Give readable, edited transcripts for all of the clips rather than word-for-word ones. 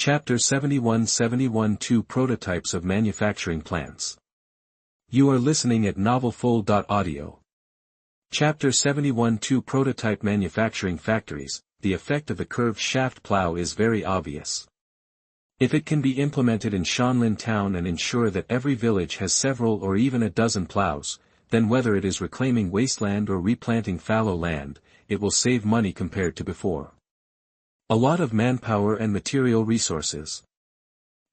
Chapter 71 Two Prototypes of Manufacturing Plants. You are listening at novelfull.audio. Chapter 71 Two Prototype Manufacturing Factories. The effect of the curved shaft plow is very obvious. If it can be implemented in Shanlin town and ensure that every village has several or even a dozen plows, then whether it is reclaiming wasteland or replanting fallow land, it will save money compared to before. A lot of manpower and material resources.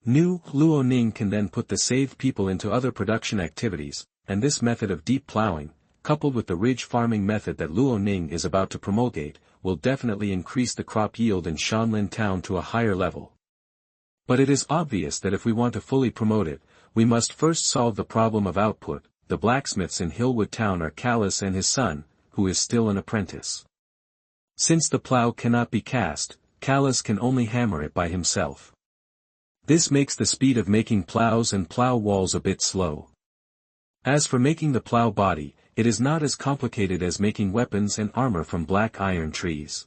Luo Ning can then put the saved people into other production activities, and this method of deep plowing, coupled with the ridge farming method that Luo Ning is about to promulgate, will definitely increase the crop yield in Shanlin town to a higher level. But it is obvious that if we want to fully promote it, we must first solve the problem of output. The blacksmiths in Hillwood town are Callus and his son, who is still an apprentice. Since the plow cannot be cast, Callus can only hammer it by himself. This makes the speed of making plows and plow walls a bit slow. As for making the plow body, it is not as complicated as making weapons and armor from black iron trees.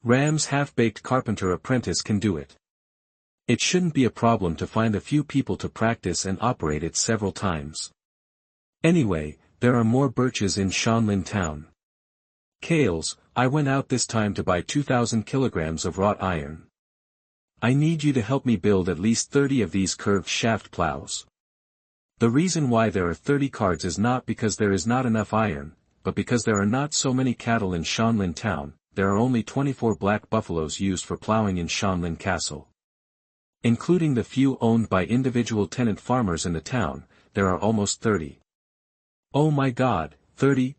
Ram's half-baked carpenter apprentice can do it. It shouldn't be a problem to find a few people to practice and operate it several times. Anyway, there are more birches in Shanlin town. Kales, I went out this time to buy 2,000 kilograms of wrought iron. I need you to help me build at least 30 of these curved shaft plows. The reason why there are 30 carts is not because there is not enough iron, but because there are not so many cattle in Shanlin town. There are only 24 black buffaloes used for plowing in Shanlin Castle. Including the few owned by individual tenant farmers in the town, there are almost 30. Oh my God, 30!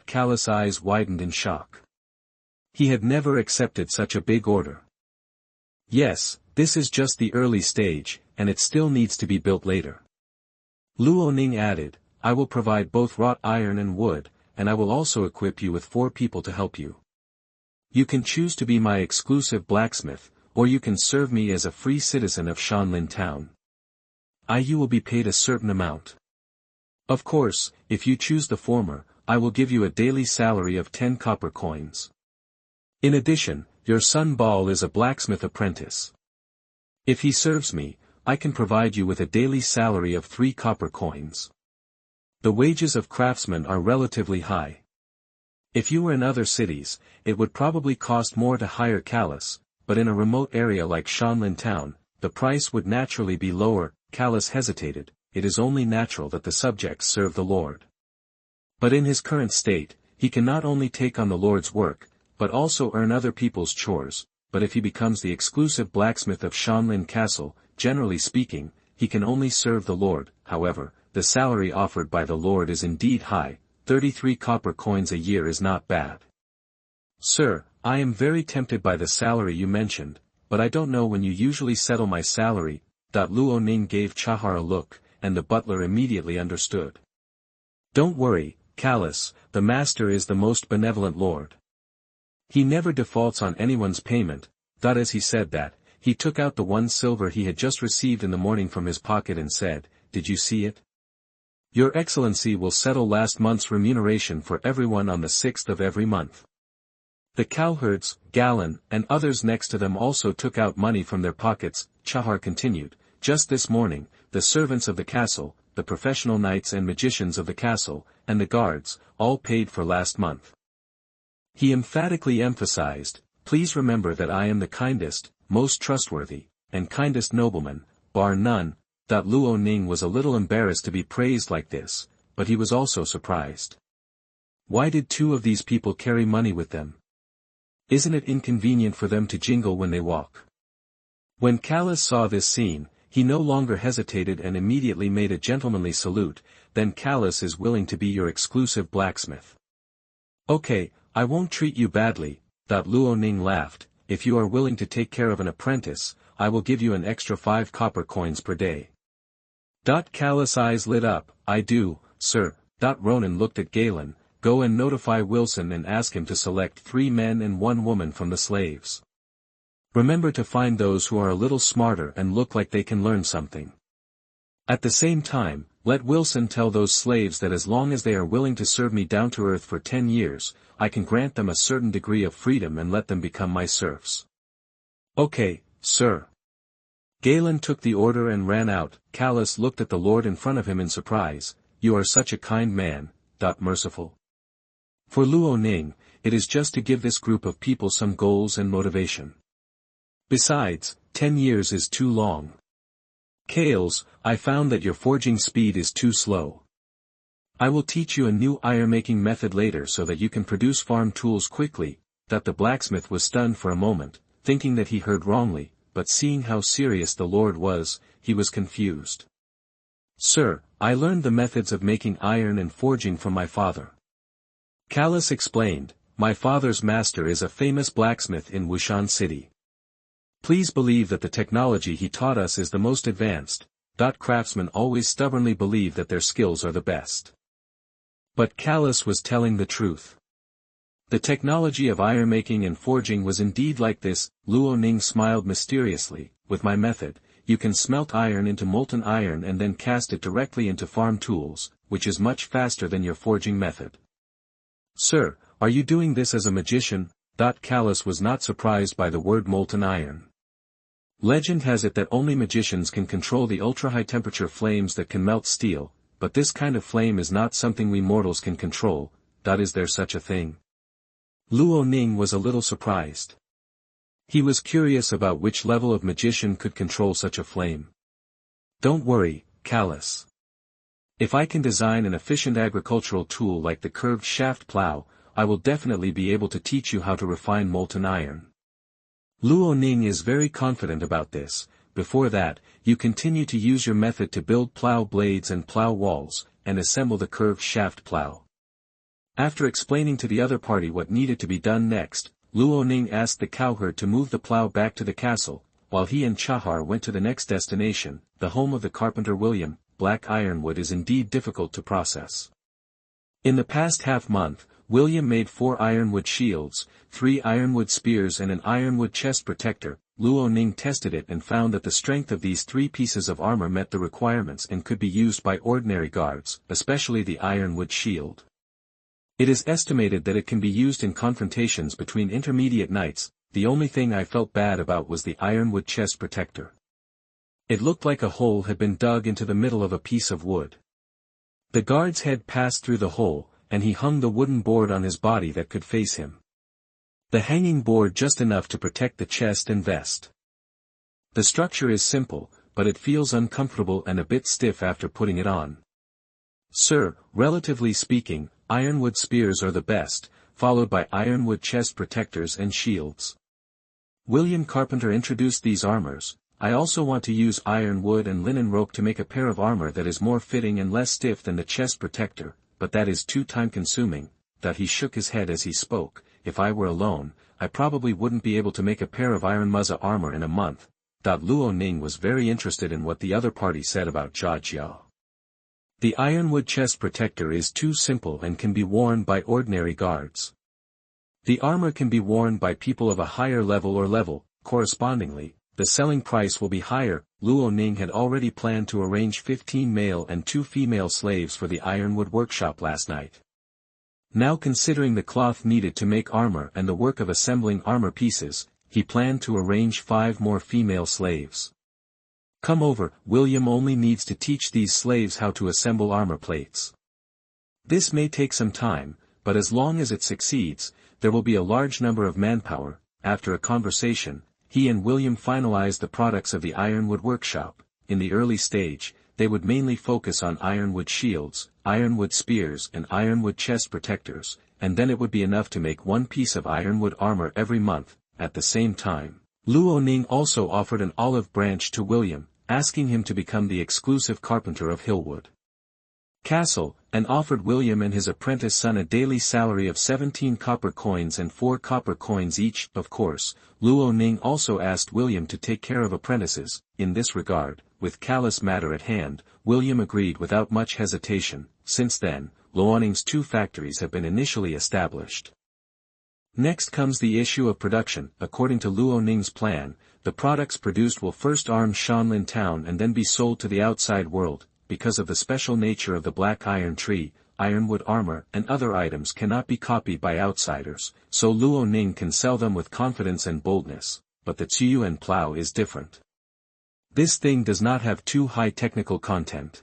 Callus' eyes widened in shock. He had never accepted such a big order. Yes, this is just the early stage, and it still needs to be built later. Luo Ning added, I will provide both wrought iron and wood, and I will also equip you with 4 people to help you. You can choose to be my exclusive blacksmith, or you can serve me as a free citizen of Shanlin town. You will be paid a certain amount. Of course, if you choose the former, I will give you a daily salary of 10 copper coins. In addition, your son Bal is a blacksmith apprentice. If he serves me, I can provide you with a daily salary of 3 copper coins. The wages of craftsmen are relatively high. If you were in other cities, it would probably cost more to hire Callus, but in a remote area like Shanlin town, the price would naturally be lower. Callus hesitated. It is only natural that the subjects serve the Lord. But in his current state, he can not only take on the Lord's work, but also earn other people's chores. But if he becomes the exclusive blacksmith of Shanlin Castle, generally speaking, he can only serve the Lord. However, the salary offered by the Lord is indeed high. 33 copper coins a year is not bad. Sir, I am very tempted by the salary you mentioned, but I don't know when you usually settle my salary. Luo Ning gave Chahar a look, and the butler immediately understood. Don't worry, Callus, the master is the most benevolent lord. He never defaults on anyone's payment. As he said that, he took out the 1 silver he had just received in the morning from his pocket and said, Did you see it? Your Excellency will settle last month's remuneration for everyone on the 6th of every month. The cowherds, Galen, and others next to them also took out money from their pockets. Chahar continued, Just this morning, the servants of the castle, the professional knights and magicians of the castle, and the guards, all paid for last month. He emphatically emphasized, Please remember that I am the kindest, most trustworthy, and kindest nobleman, bar none. Luo Ning was a little embarrassed to be praised like this, but he was also surprised. Why did 2 of these people carry money with them? Isn't it inconvenient for them to jingle when they walk? When Callus saw this scene, he no longer hesitated and immediately made a gentlemanly salute. Then Callus is willing to be your exclusive blacksmith. Okay, I won't treat you badly. Luo Ning laughed. If you are willing to take care of an apprentice, I will give you an extra 5 copper coins per day. Callus' eyes lit up. I do, sir. Ronan looked at Galen. Go and notify Wilson and ask him to select 3 men and 1 woman from the slaves. Remember to find those who are a little smarter and look like they can learn something. At the same time, let Wilson tell those slaves that as long as they are willing to serve me down to earth for 10 years, I can grant them a certain degree of freedom and let them become my serfs. Okay, sir. Galen took the order and ran out. Callus looked at the lord in front of him in surprise. "You are such a kind man, merciful." For Luo Ning, it is just to give this group of people some goals and motivation. Besides, 10 years is too long. Kales, I found that your forging speed is too slow. I will teach you a new iron-making method later so that you can produce farm tools quickly. The blacksmith was stunned for a moment, thinking that he heard wrongly, but seeing how serious the lord was, he was confused. "Sir, I learned the methods of making iron and forging from my father." Callus explained, "My father's master is a famous blacksmith in Wushan City. Please believe that the technology he taught us is the most advanced." Craftsmen always stubbornly believe that their skills are the best. But Callus was telling the truth. The technology of iron-making and forging was indeed like this. Luo Ning smiled mysteriously. "With my method, you can smelt iron into molten iron and then cast it directly into farm tools, which is much faster than your forging method." "Sir, are you doing this as a magician?" Callus was not surprised by the word molten iron. Legend has it that only magicians can control the ultra-high temperature flames that can melt steel, but this kind of flame is not something we mortals can control. Is there such a thing? Luo Ning was a little surprised. He was curious about which level of magician could control such a flame. "Don't worry, Callus. If I can design an efficient agricultural tool like the curved shaft plow, I will definitely be able to teach you how to refine molten iron." Luo Ning is very confident about this. "Before that, you continue to use your method to build plow blades and plow walls, and assemble the curved shaft plow." After explaining to the other party what needed to be done next, Luo Ning asked the cowherd to move the plow back to the castle, while he and Chahar went to the next destination, the home of the carpenter William. Black ironwood is indeed difficult to process. In the past half-month, William made 4 ironwood shields, 3 ironwood spears and an ironwood chest protector. Luo Ning tested it and found that the strength of these 3 pieces of armor met the requirements and could be used by ordinary guards, especially the ironwood shield. It is estimated that it can be used in confrontations between intermediate knights. The only thing I felt bad about was the ironwood chest protector. It looked like a hole had been dug into the middle of a piece of wood. The guard's head passed through the hole, and he hung the wooden board on his body that could face him. The hanging board just enough to protect the chest and vest. The structure is simple, but it feels uncomfortable and a bit stiff after putting it on. "Sir, relatively speaking, ironwood spears are the best, followed by ironwood chest protectors and shields." William Carpenter introduced these armors. "I also want to use ironwood and linen rope to make a pair of armor that is more fitting and less stiff than the chest protector, but that is too time-consuming." He shook his head as he spoke. "If I were alone, I probably wouldn't be able to make a pair of iron muzzle armor in a month." Luo Ning was very interested in what the other party said about Jia Jiao. The ironwood chest protector is too simple and can be worn by ordinary guards. The armor can be worn by people of a higher level, correspondingly, the selling price will be higher. Luo Ning had already planned to arrange 15 male and 2 female slaves for the ironwood workshop last night. Now considering the cloth needed to make armor and the work of assembling armor pieces, he planned to arrange 5 more female slaves. "Come over." William only needs to teach these slaves how to assemble armor plates. This may take some time, but as long as it succeeds, there will be a large number of manpower. After a conversation, he and William finalized the products of the ironwood workshop. In the early stage, they would mainly focus on ironwood shields, ironwood spears and ironwood chest protectors, and then it would be enough to make 1 piece of ironwood armor every month. At the same time, Luo Ning also offered an olive branch to William, asking him to become the exclusive carpenter of Hillwood Castle, and offered William and his apprentice son a daily salary of 17 copper coins and 4 copper coins each. Of course, Luo Ning also asked William to take care of apprentices. In this regard, with Callus' matter at hand, William agreed without much hesitation. Since then, Luo Ning's 2 factories have been initially established. Next comes the issue of production. According to Luo Ning's plan, the products produced will first arm Shanlin town and then be sold to the outside world. Because of the special nature of the black iron tree, ironwood armor and other items cannot be copied by outsiders, so Luo Ning can sell them with confidence and boldness, but the Zhiyuan plow is different. This thing does not have too high technical content.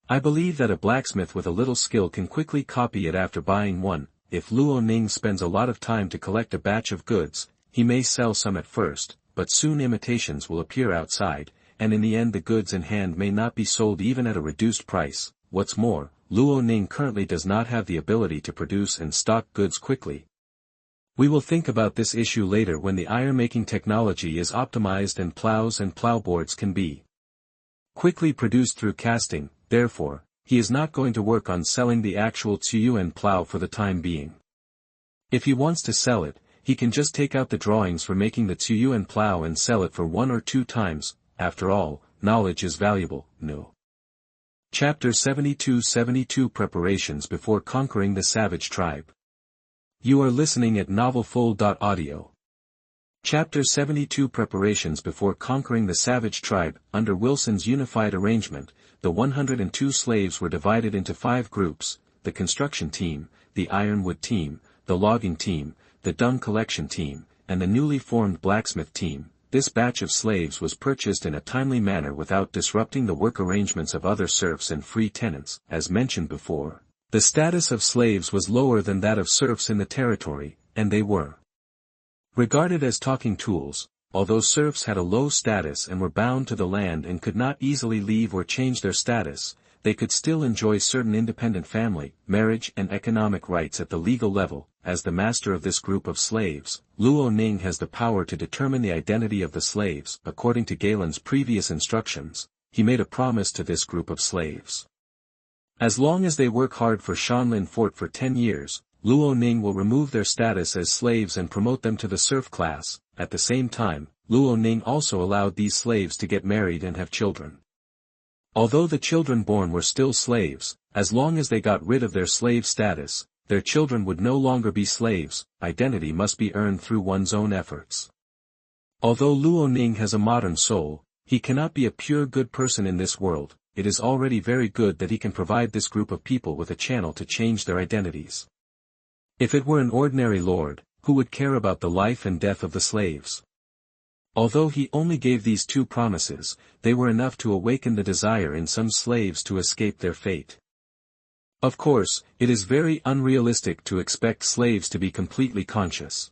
I believe that a blacksmith with a little skill can quickly copy it after buying one. If Luo Ning spends a lot of time to collect a batch of goods, he may sell some at first, but soon imitations will appear outside, and in the end the goods in hand may not be sold even at a reduced price. What's more, Luo Ning currently does not have the ability to produce and stock goods quickly. We will think about this issue later when the iron-making technology is optimized and plows and plowboards can be quickly produced through casting. Therefore, he is not going to work on selling the actual Tsuyu plow for the time being. If he wants to sell it, he can just take out the drawings for making the Tsuyu plow and sell it for 1 or 2 times. After all, knowledge is valuable. No. Chapter 72 Preparations before conquering the savage tribe. You are listening at NovelFull.audio. Chapter 72 Preparations before conquering the savage tribe. Under Wilson's unified arrangement, the 102 slaves were divided into 5 groups: the construction team, the ironwood team, the logging team, the dung collection team, and the newly formed blacksmith team. This batch of slaves was purchased in a timely manner without disrupting the work arrangements of other serfs and free tenants. As mentioned before, the status of slaves was lower than that of serfs in the territory, and they were regarded as talking tools. Although serfs had a low status and were bound to the land and could not easily leave or change their status, they could still enjoy certain independent family, marriage and economic rights at the legal level. As the master of this group of slaves, Luo Ning has the power to determine the identity of the slaves. According to Galen's previous instructions, he made a promise to this group of slaves. As long as they work hard for Shanlin Fort for 10 years, Luo Ning will remove their status as slaves and promote them to the serf class. At the same time, Luo Ning also allowed these slaves to get married and have children. Although the children born were still slaves, as long as they got rid of their slave status, their children would no longer be slaves. Identity must be earned through one's own efforts. Although Luo Ning has a modern soul, he cannot be a pure good person in this world. It is already very good that he can provide this group of people with a channel to change their identities. If it were an ordinary lord, who would care about the life and death of the slaves? Although he only gave these 2 promises, they were enough to awaken the desire in some slaves to escape their fate. Of course, it is very unrealistic to expect slaves to be completely conscious.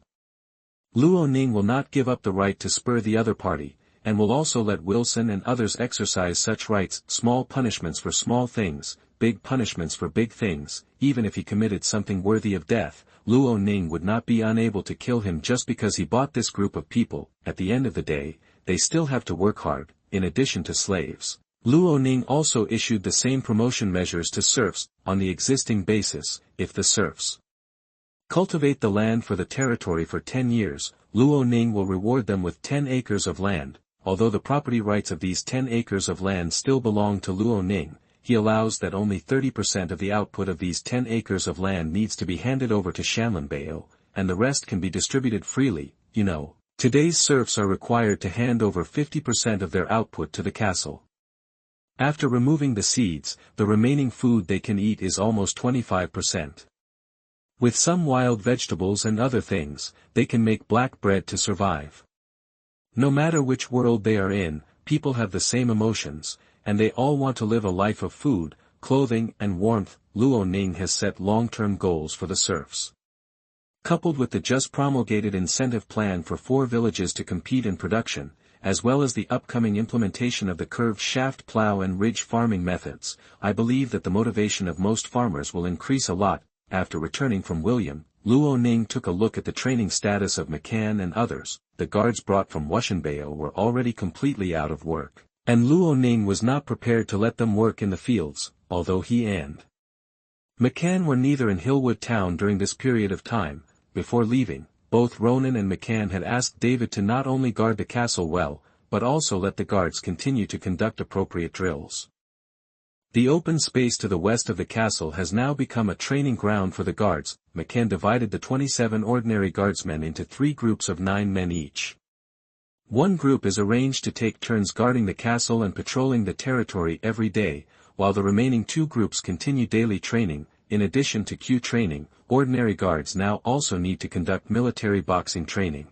Luo Ning will not give up the right to spur the other party, and will also let Wilson and others exercise such rights. Small punishments for small things, big punishments for big things. Even if he committed something worthy of death, Luo Ning would not be unable to kill him just because he bought this group of people. At the end of the day, they still have to work hard, in addition to slaves. Luo Ning also issued the same promotion measures to serfs, on the existing basis: if the serfs cultivate the land for the territory for 10 years, Luo Ning will reward them with 10 acres of land. Although the property rights of these 10 acres of land still belong to Luo Ning, he allows that only 30% of the output of these 10 acres of land needs to be handed over to Shanlinbao, and the rest can be distributed freely. Today's serfs are required to hand over 50% of their output to the castle. After removing the seeds, the remaining food they can eat is almost 25%. With some wild vegetables and other things, they can make black bread to survive. No matter which world they are in, people have the same emotions, and they all want to live a life of food, clothing and warmth. Luo Ning has set long-term goals for the serfs. Coupled with the just promulgated incentive plan for 4 villages to compete in production, as well as the upcoming implementation of the curved shaft plow and ridge farming methods, I believe that the motivation of most farmers will increase a lot. After returning from William, Luo Ning took a look at the training status of McCann and others. The guards brought from Wushanbao were already completely out of work, and Luo Ning was not prepared to let them work in the fields, although he and McCann were neither in Hillwood Town during this period of time. Before leaving, both Ronan and McCann had asked David to not only guard the castle well, but also let the guards continue to conduct appropriate drills. The open space to the west of the castle has now become a training ground for the guards. McCann divided the 27 ordinary guardsmen into 3 groups of 9 men each. One group is arranged to take turns guarding the castle and patrolling the territory every day, while the remaining 2 groups continue daily training. In addition to Q training, ordinary guards now also need to conduct military boxing training.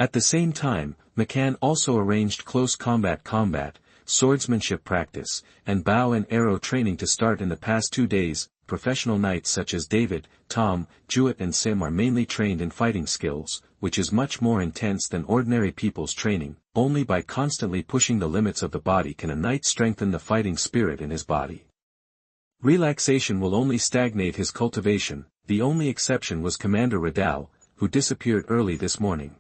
At the same time, McCann also arranged close combat, swordsmanship practice, and bow and arrow training to start in the past 2 days. Professional knights such as David, Tom, Jewett and Sim are mainly trained in fighting skills, which is much more intense than ordinary people's training. Only by constantly pushing the limits of the body can a knight strengthen the fighting spirit in his body. Relaxation will only stagnate his cultivation. The only exception was Commander Redal, who disappeared early this morning.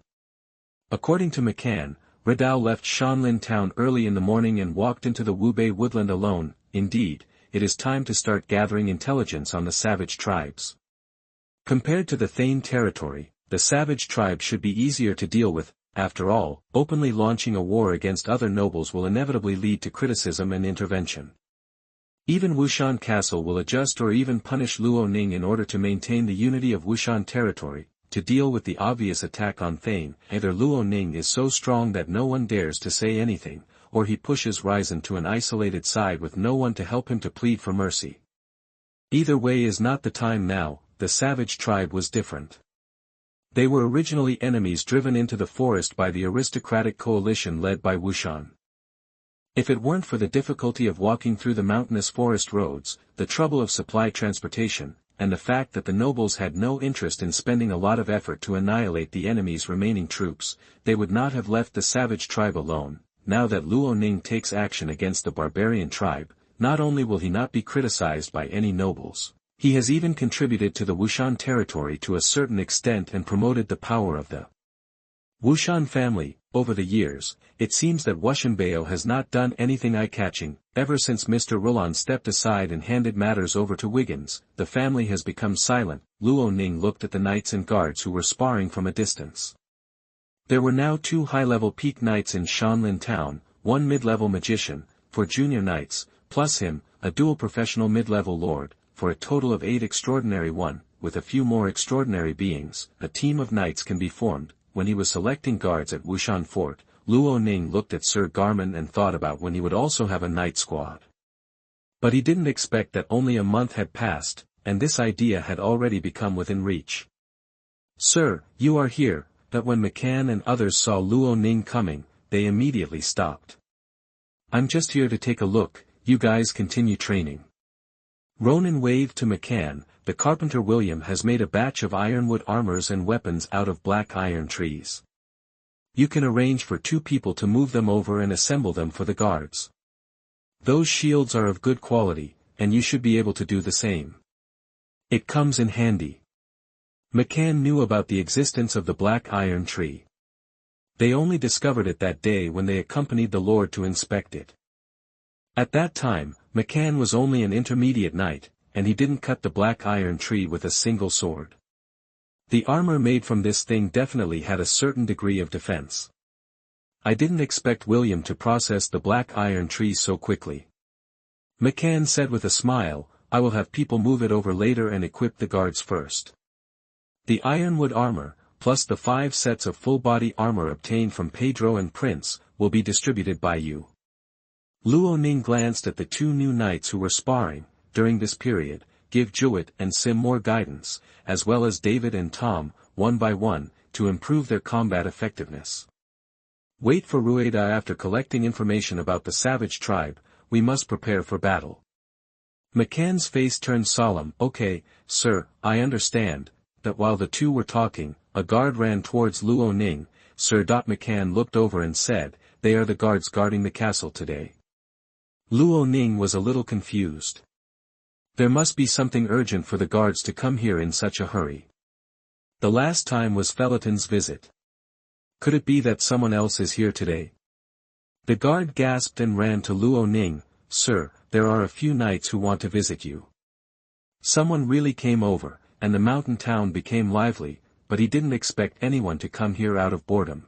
According to McCann, Redal left Shanlin town early in the morning and walked into the Wubei woodland alone. Indeed, it is time to start gathering intelligence on the savage tribes. Compared to the Thane territory, the savage tribe should be easier to deal with. After all, openly launching a war against other nobles will inevitably lead to criticism and intervention. Even Wushan Castle will adjust or even punish Luo Ning in order to maintain the unity of Wushan territory. To deal with the obvious attack on Thane, either Luo Ning is so strong that no one dares to say anything, or he pushes Ryzen to an isolated side with no one to help him to plead for mercy. Either way is not the time now. The savage tribe was different. They were originally enemies driven into the forest by the aristocratic coalition led by Wushan. If it weren't for the difficulty of walking through the mountainous forest roads, the trouble of supply transportation, and the fact that the nobles had no interest in spending a lot of effort to annihilate the enemy's remaining troops, they would not have left the savage tribe alone. Now that Luo Ning takes action against the barbarian tribe, not only will he not be criticized by any nobles, he has even contributed to the Wushan territory to a certain extent and promoted the power of the Wushan family. Over the years, it seems that Wushanbeo has not done anything eye-catching. Ever since Mr. Roland stepped aside and handed matters over to Wiggins, the family has become silent. Luo Ning looked at the knights and guards who were sparring from a distance. There were now 2 high-level peak knights in Shanlin town, 1 mid-level magician, 4 junior knights, plus him, a dual professional mid-level lord, for a total of 8 extraordinary. With a few more extraordinary beings, a team of knights can be formed. When he was selecting guards at Wushan Fort, Luo Ning looked at Sir Garmin and thought about when he would also have a knight squad. But he didn't expect that only a month had passed, and this idea had already become within reach. "Sir, you are here." But when McCann and others saw Luo Ning coming, they immediately stopped. "I'm just here to take a look, you guys continue training." Ronan waved to McCann. "The carpenter William has made a batch of ironwood armors and weapons out of black iron trees. You can arrange for 2 people to move them over and assemble them for the guards. Those shields are of good quality, and you should be able to do the same. It comes in handy." McCann knew about the existence of the black iron tree. They only discovered it that day when they accompanied the Lord to inspect it. At that time, McCann was only an intermediate knight, and he didn't cut the black iron tree with a single sword. The armor made from this thing definitely had a certain degree of defense. "I didn't expect William to process the black iron tree so quickly," McCann said with a smile. "I will have people move it over later and equip the guards first. The ironwood armor, plus the 5 sets of full-body armor obtained from Pedro and Prince, will be distributed by you." Luo Ning glanced at the 2 new knights who were sparring. During this period, give Jewett and Sim more guidance, as well as David and Tom, one by one, to improve their combat effectiveness. Wait for Rueda. After collecting information about the savage tribe, we must prepare for battle. McCann's face turned solemn. "Okay, sir, I understand." That while the 2 were talking, a guard ran towards Luo Ning. Sir. McCann looked over and said, "They are the guards guarding the castle today." Luo Ning was a little confused. There must be something urgent for the guards to come here in such a hurry. The last time was Felton's visit. Could it be that someone else is here today? The guard gasped and ran to Luo Ning. "Sir, there are a few knights who want to visit you." Someone really came over, and the mountain town became lively, but he didn't expect anyone to come here out of boredom.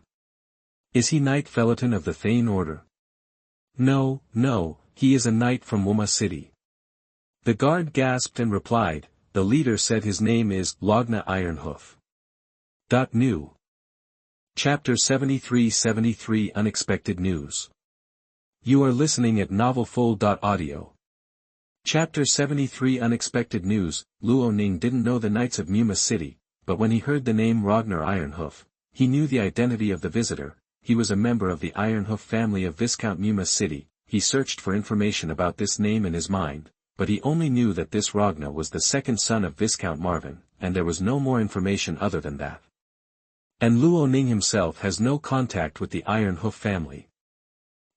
"Is he Knight Felton of the Thane Order?" No, he is a knight from Wuma City." The guard gasped and replied. The leader said his name is Logna Ironhoof. New. Chapter 73 Unexpected News. You are listening at novelfull.audio. Chapter 73 Unexpected News. Luo Ning didn't know the knights of Muma City, but when he heard the name Ragnar Ironhoof, He knew the identity of the visitor. He was a member of the Iron Hoof family of Viscount Muma City. He searched for information about this name in his mind, but he only knew that this Ragna was the second son of Viscount Marvin, and there was no more information other than that. And Luo Ning himself has no contact with the Iron Hoof family.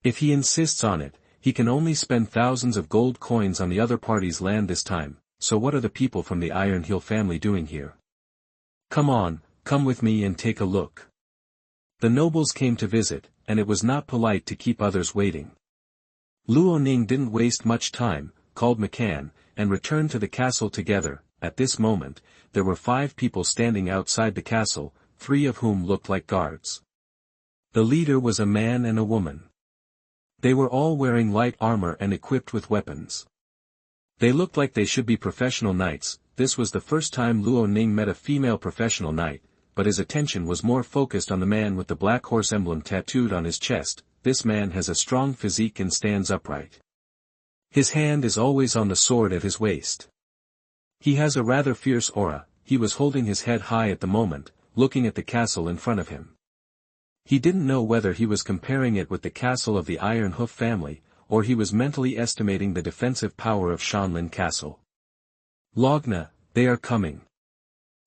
If he insists on it, he can only spend thousands of gold coins on the other party's land this time, so what are the people from the Iron Hill family doing here? Come on, come with me and take a look. The nobles came to visit, and it was not polite to keep others waiting. Luo Ning didn't waste much time, called McCann, and returned to the castle together. At this moment, there were 5 people standing outside the castle, 3 of whom looked like guards. The leader was a man and a woman. They were all wearing light armor and equipped with weapons. They looked like they should be professional knights. This was the first time Luo Ning met a female professional knight, but his attention was more focused on the man with the black horse emblem tattooed on his chest. This man has a strong physique and stands upright. His hand is always on the sword at his waist. He has a rather fierce aura. He was holding his head high at the moment, looking at the castle in front of him. He didn't know whether he was comparing it with the castle of the Iron Hoof family, or he was mentally estimating the defensive power of Shanlin Castle. Logna, they are coming.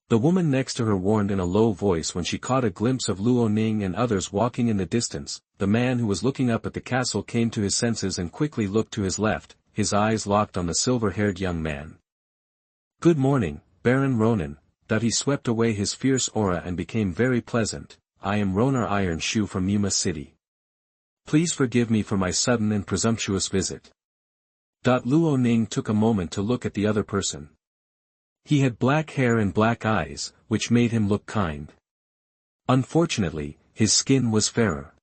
The woman next to her warned in a low voice when she caught a glimpse of Luo Ning and others walking in the distance. The man who was looking up at the castle came to his senses and quickly looked to his left, his eyes locked on the silver-haired young man. Good morning, Baron Ronan. That he swept away his fierce aura and became very pleasant. I am Ronar Iron Shoe from Muma City. Please forgive me for my sudden and presumptuous visit. Luo Ning took a moment to look at the other person. He had black hair and black eyes, which made him look kind. Unfortunately, his skin was fairer.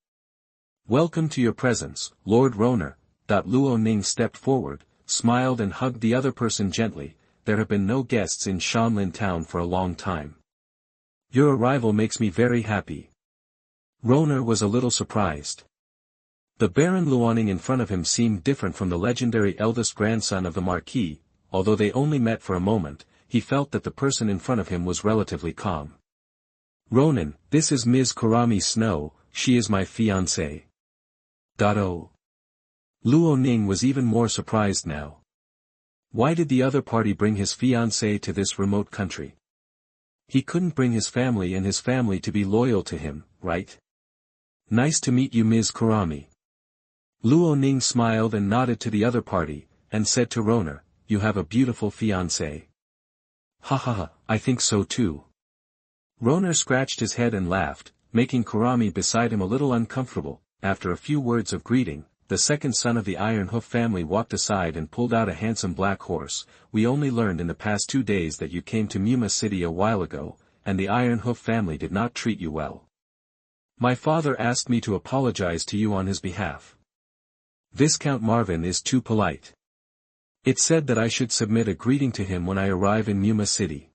Welcome to your presence, Lord Ronar. Luo Ning stepped forward, smiled and hugged the other person gently. There have been no guests in Shanlin town for a long time. Your arrival makes me very happy. Ronar was a little surprised. The Baron Luo Ning in front of him seemed different from the legendary eldest grandson of the Marquis. Although they only met for a moment, he felt that the person in front of him was relatively calm. Ronan, this is Ms. Kurami Snow, she is my fiancée. Luo Ning was even more surprised now. Why did the other party bring his fiancée to this remote country? He couldn't bring his family and his family to be loyal to him, right? Nice to meet you, Ms. Kurami. Luo Ning smiled and nodded to the other party, and said to Ronar, you have a beautiful fiancée. Ha ha ha, I think so too. Ronar scratched his head and laughed, making Kurami beside him a little uncomfortable. After a few words of greeting, the second son of the Iron Hoof family walked aside and pulled out a handsome black horse. We only learned in the past 2 days that you came to Muma City a while ago, and the Iron Hoof family did not treat you well. My father asked me to apologize to you on his behalf. Viscount Marvin is too polite. It said that I should submit a greeting to him when I arrive in Muma City.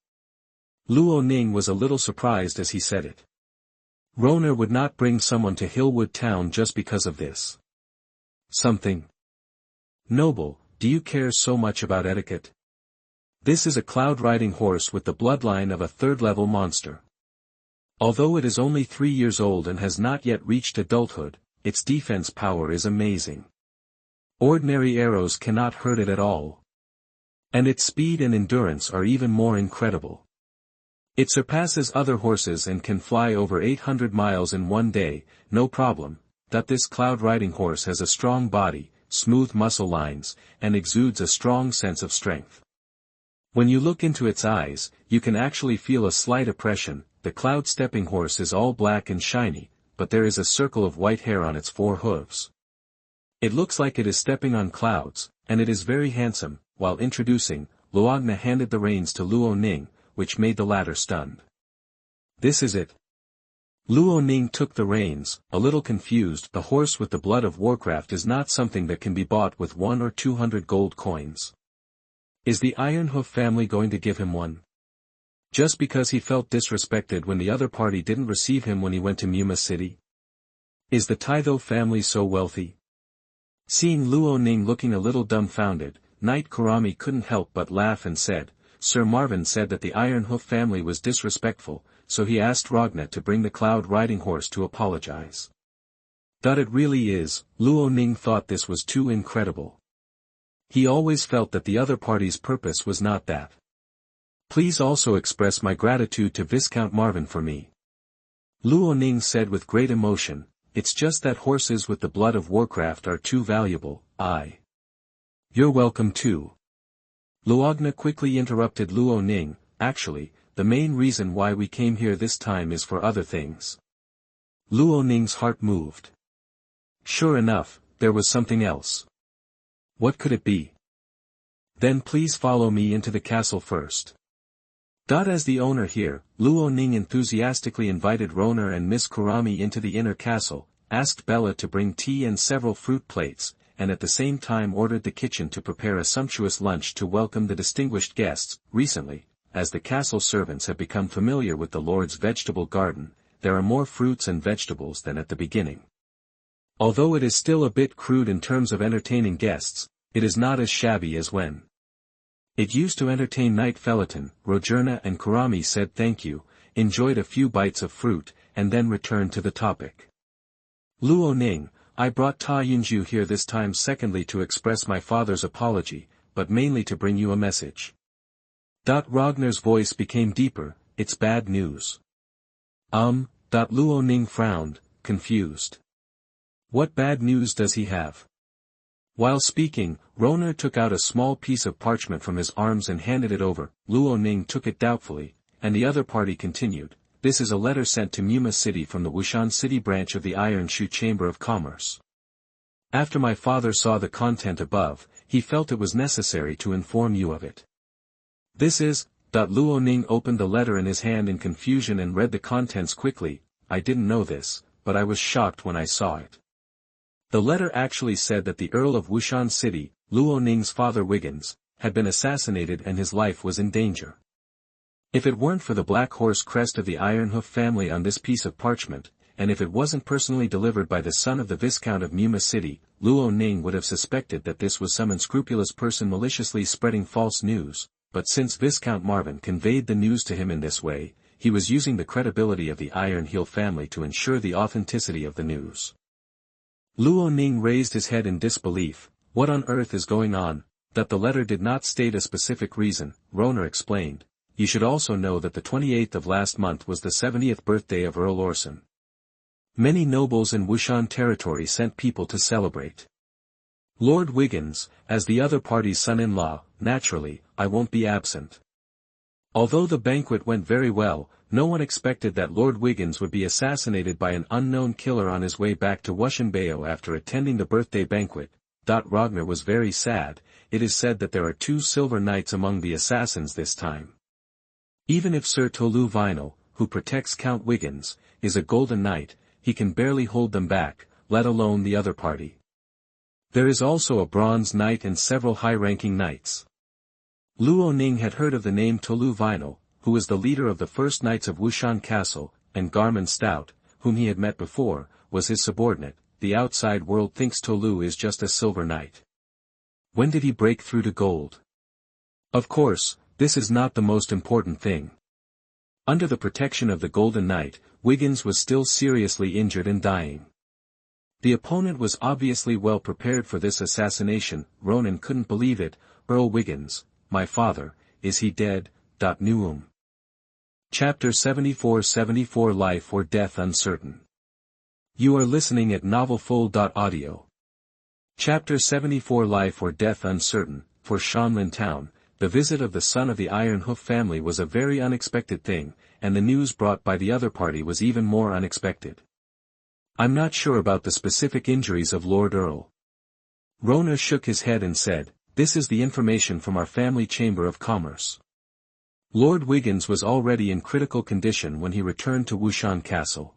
Luo Ning was a little surprised as he said it. Ronar would not bring someone to Hillwood Town just because of this. Something. Noble, do you care so much about etiquette? This is a cloud-riding horse with the bloodline of a third-level monster. Although it is only 3 years old and has not yet reached adulthood, its defense power is amazing. Ordinary arrows cannot hurt it at all. And its speed and endurance are even more incredible. It surpasses other horses and can fly over 800 miles in one day, no problem. This cloud-riding horse has a strong body, smooth muscle lines, and exudes a strong sense of strength. When you look into its eyes, you can actually feel a slight oppression. The cloud-stepping horse is all black and shiny, but there is a circle of white hair on its 4 hooves. It looks like it is stepping on clouds, and it is very handsome. While introducing, Luogna handed the reins to Luo Ning, which made the latter stunned. This is it. Luo Ning took the reins, a little confused. The horse with the blood of Warcraft is not something that can be bought with 1 or 200 gold coins. Is the Iron Hoof family going to give him one? Just because he felt disrespected when the other party didn't receive him when he went to Muma City? Is the Taitho family so wealthy? Seeing Luo Ning looking a little dumbfounded, Knight Kurami couldn't help but laugh and said, Sir Marvin said that the Iron Hoof family was disrespectful, so he asked Ragna to bring the cloud riding horse to apologize. It really is, Luo Ning thought this was too incredible. He always felt that the other party's purpose was not that. Please also express my gratitude to Viscount Marvin for me. Luo Ning said with great emotion, it's just that horses with the blood of Warcraft are too valuable. You're welcome too. Luogna quickly interrupted Luo Ning, actually, the main reason why we came here this time is for other things. Luo Ning's heart moved. Sure enough, there was something else. What could it be? Then please follow me into the castle first. As the owner here, Luo Ning enthusiastically invited Roner and Miss Kurami into the inner castle, asked Bella to bring tea and several fruit plates, and at the same time ordered the kitchen to prepare a sumptuous lunch to welcome the distinguished guests. Recently, as the castle servants have become familiar with the Lord's vegetable garden, there are more fruits and vegetables than at the beginning. Although it is still a bit crude in terms of entertaining guests, it is not as shabby as when it used to entertain Knight Felton. Rogerna and Kurami said thank you, enjoyed a few bites of fruit, and then returned to the topic. Luo Ning, I brought Ta Yunju here this time secondly to express my father's apology, but mainly to bring you a message. Ragnar's voice became deeper, it's bad news. Luo Ning frowned, confused. What bad news does he have? While speaking, Roner took out a small piece of parchment from his arms and handed it over. Luo Ning took it doubtfully, and the other party continued, this is a letter sent to Muma City from the Wushan City branch of the Iron Shoe Chamber of Commerce. After my father saw the content above, he felt it was necessary to inform you of it. This is, Luo Ning opened the letter in his hand in confusion and read the contents quickly. I didn't know this, but I was shocked when I saw it. The letter actually said that the Earl of Wushan City, Luo Ning's father Wiggins, had been assassinated and his life was in danger. If it weren't for the black horse crest of the Ironhoof family on this piece of parchment, and if it wasn't personally delivered by the son of the Viscount of Muma City, Luo Ning would have suspected that this was some unscrupulous person maliciously spreading false news, but since Viscount Marvin conveyed the news to him in this way, he was using the credibility of the Iron Heel family to ensure the authenticity of the news. Luo Ning raised his head in disbelief. What on earth is going on? That the letter did not state a specific reason, Roner explained. You should also know that the 28th of last month was the 70th birthday of Earl Orson. Many nobles in Wushan territory sent people to celebrate. Lord Wiggins, as the other party's son-in-law, naturally, I won't be absent. Although the banquet went very well, no one expected that Lord Wiggins would be assassinated by an unknown killer on his way back to Wushanbao after attending the birthday banquet. Ragnar was very sad. It is said that there are 2 silver knights among the assassins this time. Even if Sir Tolu Vinyl, who protects Count Wiggins, is a golden knight, he can barely hold them back, let alone the other party. There is also a bronze knight and several high-ranking knights. Luo Ning had heard of the name Tolu Vinyl, who was the leader of the first knights of Wushan Castle, and Garmin Stout, whom he had met before, was his subordinate. The outside world thinks Tolu is just a silver knight. When did he break through to gold? Of course, this is not the most important thing. Under the protection of the Golden Knight, Wiggins was still seriously injured and dying. The opponent was obviously well prepared for this assassination. Ronan couldn't believe it. Earl Wiggins, my father, is he dead? Nuum. Chapter 74 Life or Death Uncertain. You are listening at novelfull.audio. Chapter 74 Life or Death Uncertain. For Shanlin Town, the visit of the son of the Ironhoof family was a very unexpected thing, and the news brought by the other party was even more unexpected. I'm not sure about the specific injuries of Lord Earl. Roner shook his head and said, this is the information from our family chamber of commerce. Lord Wiggins was already in critical condition when he returned to Wushan Castle.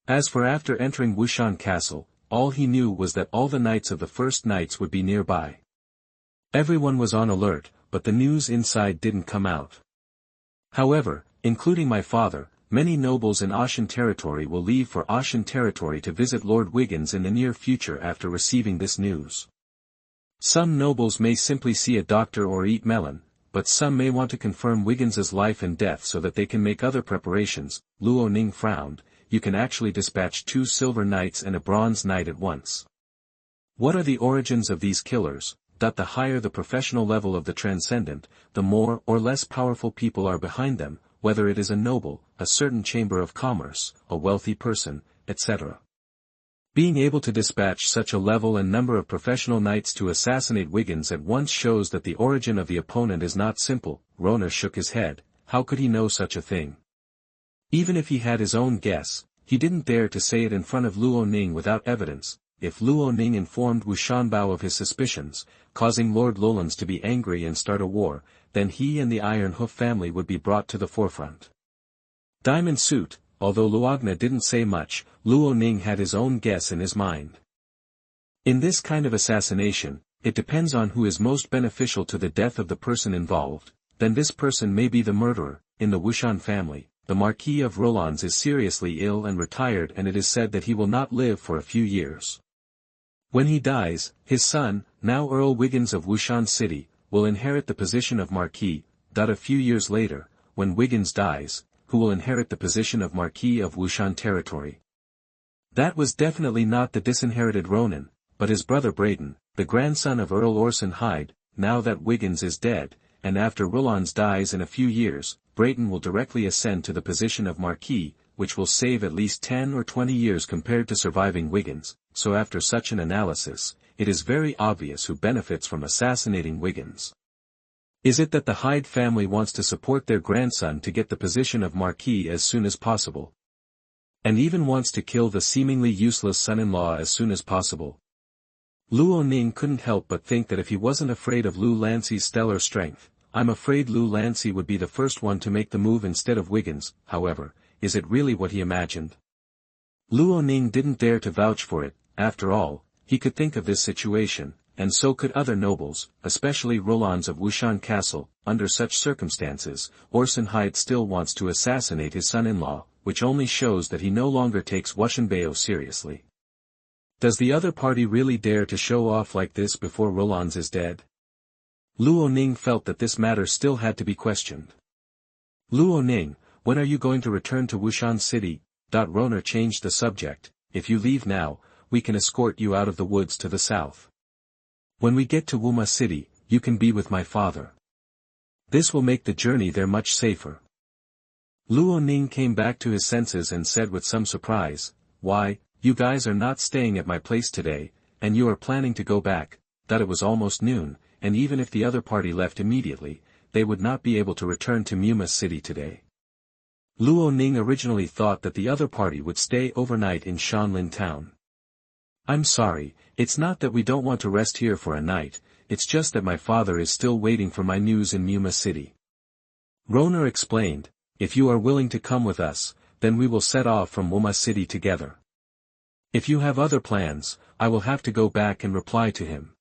As for after entering Wushan Castle, all he knew was that all the knights of the first knights would be nearby. Everyone was on alert, but the news inside didn't come out. However, including my father, many nobles in Ashan territory will leave for Ashan territory to visit Lord Wiggins in the near future after receiving this news. Some nobles may simply see a doctor or eat melon, but some may want to confirm Wiggins's life and death so that they can make other preparations. Luo Ning frowned. You can actually dispatch 2 silver knights and a bronze knight at once. What are the origins of these killers? The higher the professional level of the transcendent, the more or less powerful people are behind them, whether it is a noble, a certain chamber of commerce, a wealthy person, etc. Being able to dispatch such a level and number of professional knights to assassinate Wiggins at once shows that the origin of the opponent is not simple. Roner shook his head. How could he know such a thing? Even if he had his own guess, he didn't dare to say it in front of Luo Ning without evidence. If Luo Ning informed Wushanbao of his suspicions, causing Lord Lolans to be angry and start a war, then he and the Iron Hoof family would be brought to the forefront. Diamond Suit, although Luogna didn't say much, Luo Ning had his own guess in his mind. In this kind of assassination, it depends on who is most beneficial to the death of the person involved, then this person may be the murderer. In the Wushan family, the Marquis of Rolands is seriously ill and retired, and it is said that he will not live for a few years. When he dies, his son, now Earl Wiggins of Wushan City, will inherit the position of Marquis. A few years later, when Wiggins dies, who will inherit the position of Marquis of Wushan Territory? That was definitely not the disinherited Ronan, but his brother Braden, the grandson of Earl Orson Hyde. Now that Wiggins is dead, and after Rolands dies in a few years, Braden will directly ascend to the position of Marquis, which will save at least 10 or 20 years compared to surviving Wiggins. So after such an analysis, it is very obvious who benefits from assassinating Wiggins. Is it that the Hyde family wants to support their grandson to get the position of Marquis as soon as possible? And even wants to kill the seemingly useless son-in-law as soon as possible? Luo Ning couldn't help but think that if he wasn't afraid of Lu Lancy's stellar strength, I'm afraid Lu Lancy would be the first one to make the move instead of Wiggins. However, is it really what he imagined? Luo Ning didn't dare to vouch for it. After all, he could think of this situation, and so could other nobles, especially Rolands of Wushan Castle. Under such circumstances, Orson Hyde still wants to assassinate his son-in-law, which only shows that he no longer takes Wushanbao seriously. Does the other party really dare to show off like this before Rolands is dead? Luo Ning felt that this matter still had to be questioned. Luo Ning, when are you going to return to Wushan City? Roner changed the subject. If you leave now, we can escort you out of the woods to the south. When we get to Wuma City, you can be with my father. This will make the journey there much safer. Luo Ning came back to his senses and said with some surprise, "Why, you guys are not staying at my place today, and you are planning to go back?" It was almost noon, and even if the other party left immediately, they would not be able to return to Wuma City today. Luo Ning originally thought that the other party would stay overnight in Shanlin town. "I'm sorry, it's not that we don't want to rest here for a night, it's just that my father is still waiting for my news in Wuma City." Roner explained, "If you are willing to come with us, then we will set off from Wuma City together. If you have other plans, I will have to go back and reply to him."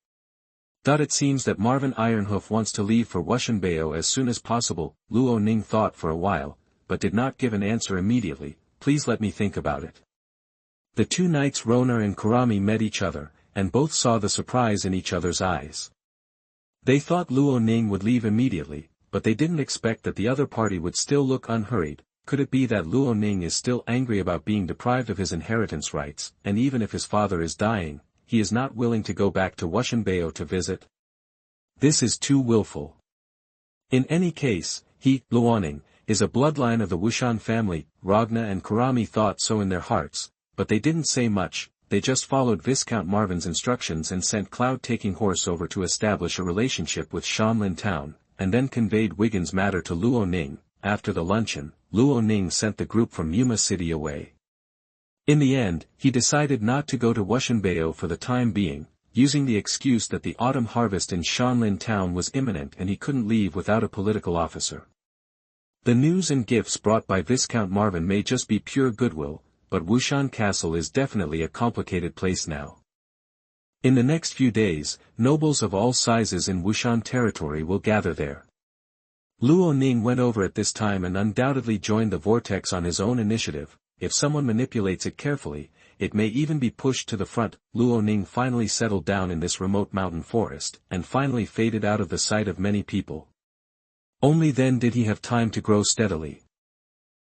It seems that Marvin Ironhoof wants to leave for Wushanbao as soon as possible. Luo Ning thought for a while, but did not give an answer immediately. "Please let me think about it." The two knights Roner and Kurami met each other, and both saw the surprise in each other's eyes. They thought Luo Ning would leave immediately, but they didn't expect that the other party would still look unhurried. Could it be that Luo Ning is still angry about being deprived of his inheritance rights, and even if his father is dying, he is not willing to go back to Wushanbao to visit? This is too willful. In any case, he, Luo Ning, is a bloodline of the Wushan family. Ragna and Kurami thought so in their hearts, but they didn't say much. They just followed Viscount Marvin's instructions and sent Cloud-Taking Horse over to establish a relationship with Shanlin Town, and then conveyed Wiggins' matter to Luo Ning. After the luncheon, Luo Ning sent the group from Wuma City away. In the end, he decided not to go to Wushanbao for the time being, using the excuse that the autumn harvest in Shanlin Town was imminent and he couldn't leave without a political officer. The news and gifts brought by Viscount Marvin may just be pure goodwill, but Wushan Castle is definitely a complicated place now. In the next few days, nobles of all sizes in Wushan territory will gather there. Luo Ning went over at this time and undoubtedly joined the vortex on his own initiative. If someone manipulates it carefully, it may even be pushed to the front. Luo Ning finally settled down in this remote mountain forest, and finally faded out of the sight of many people. Only then did he have time to grow steadily.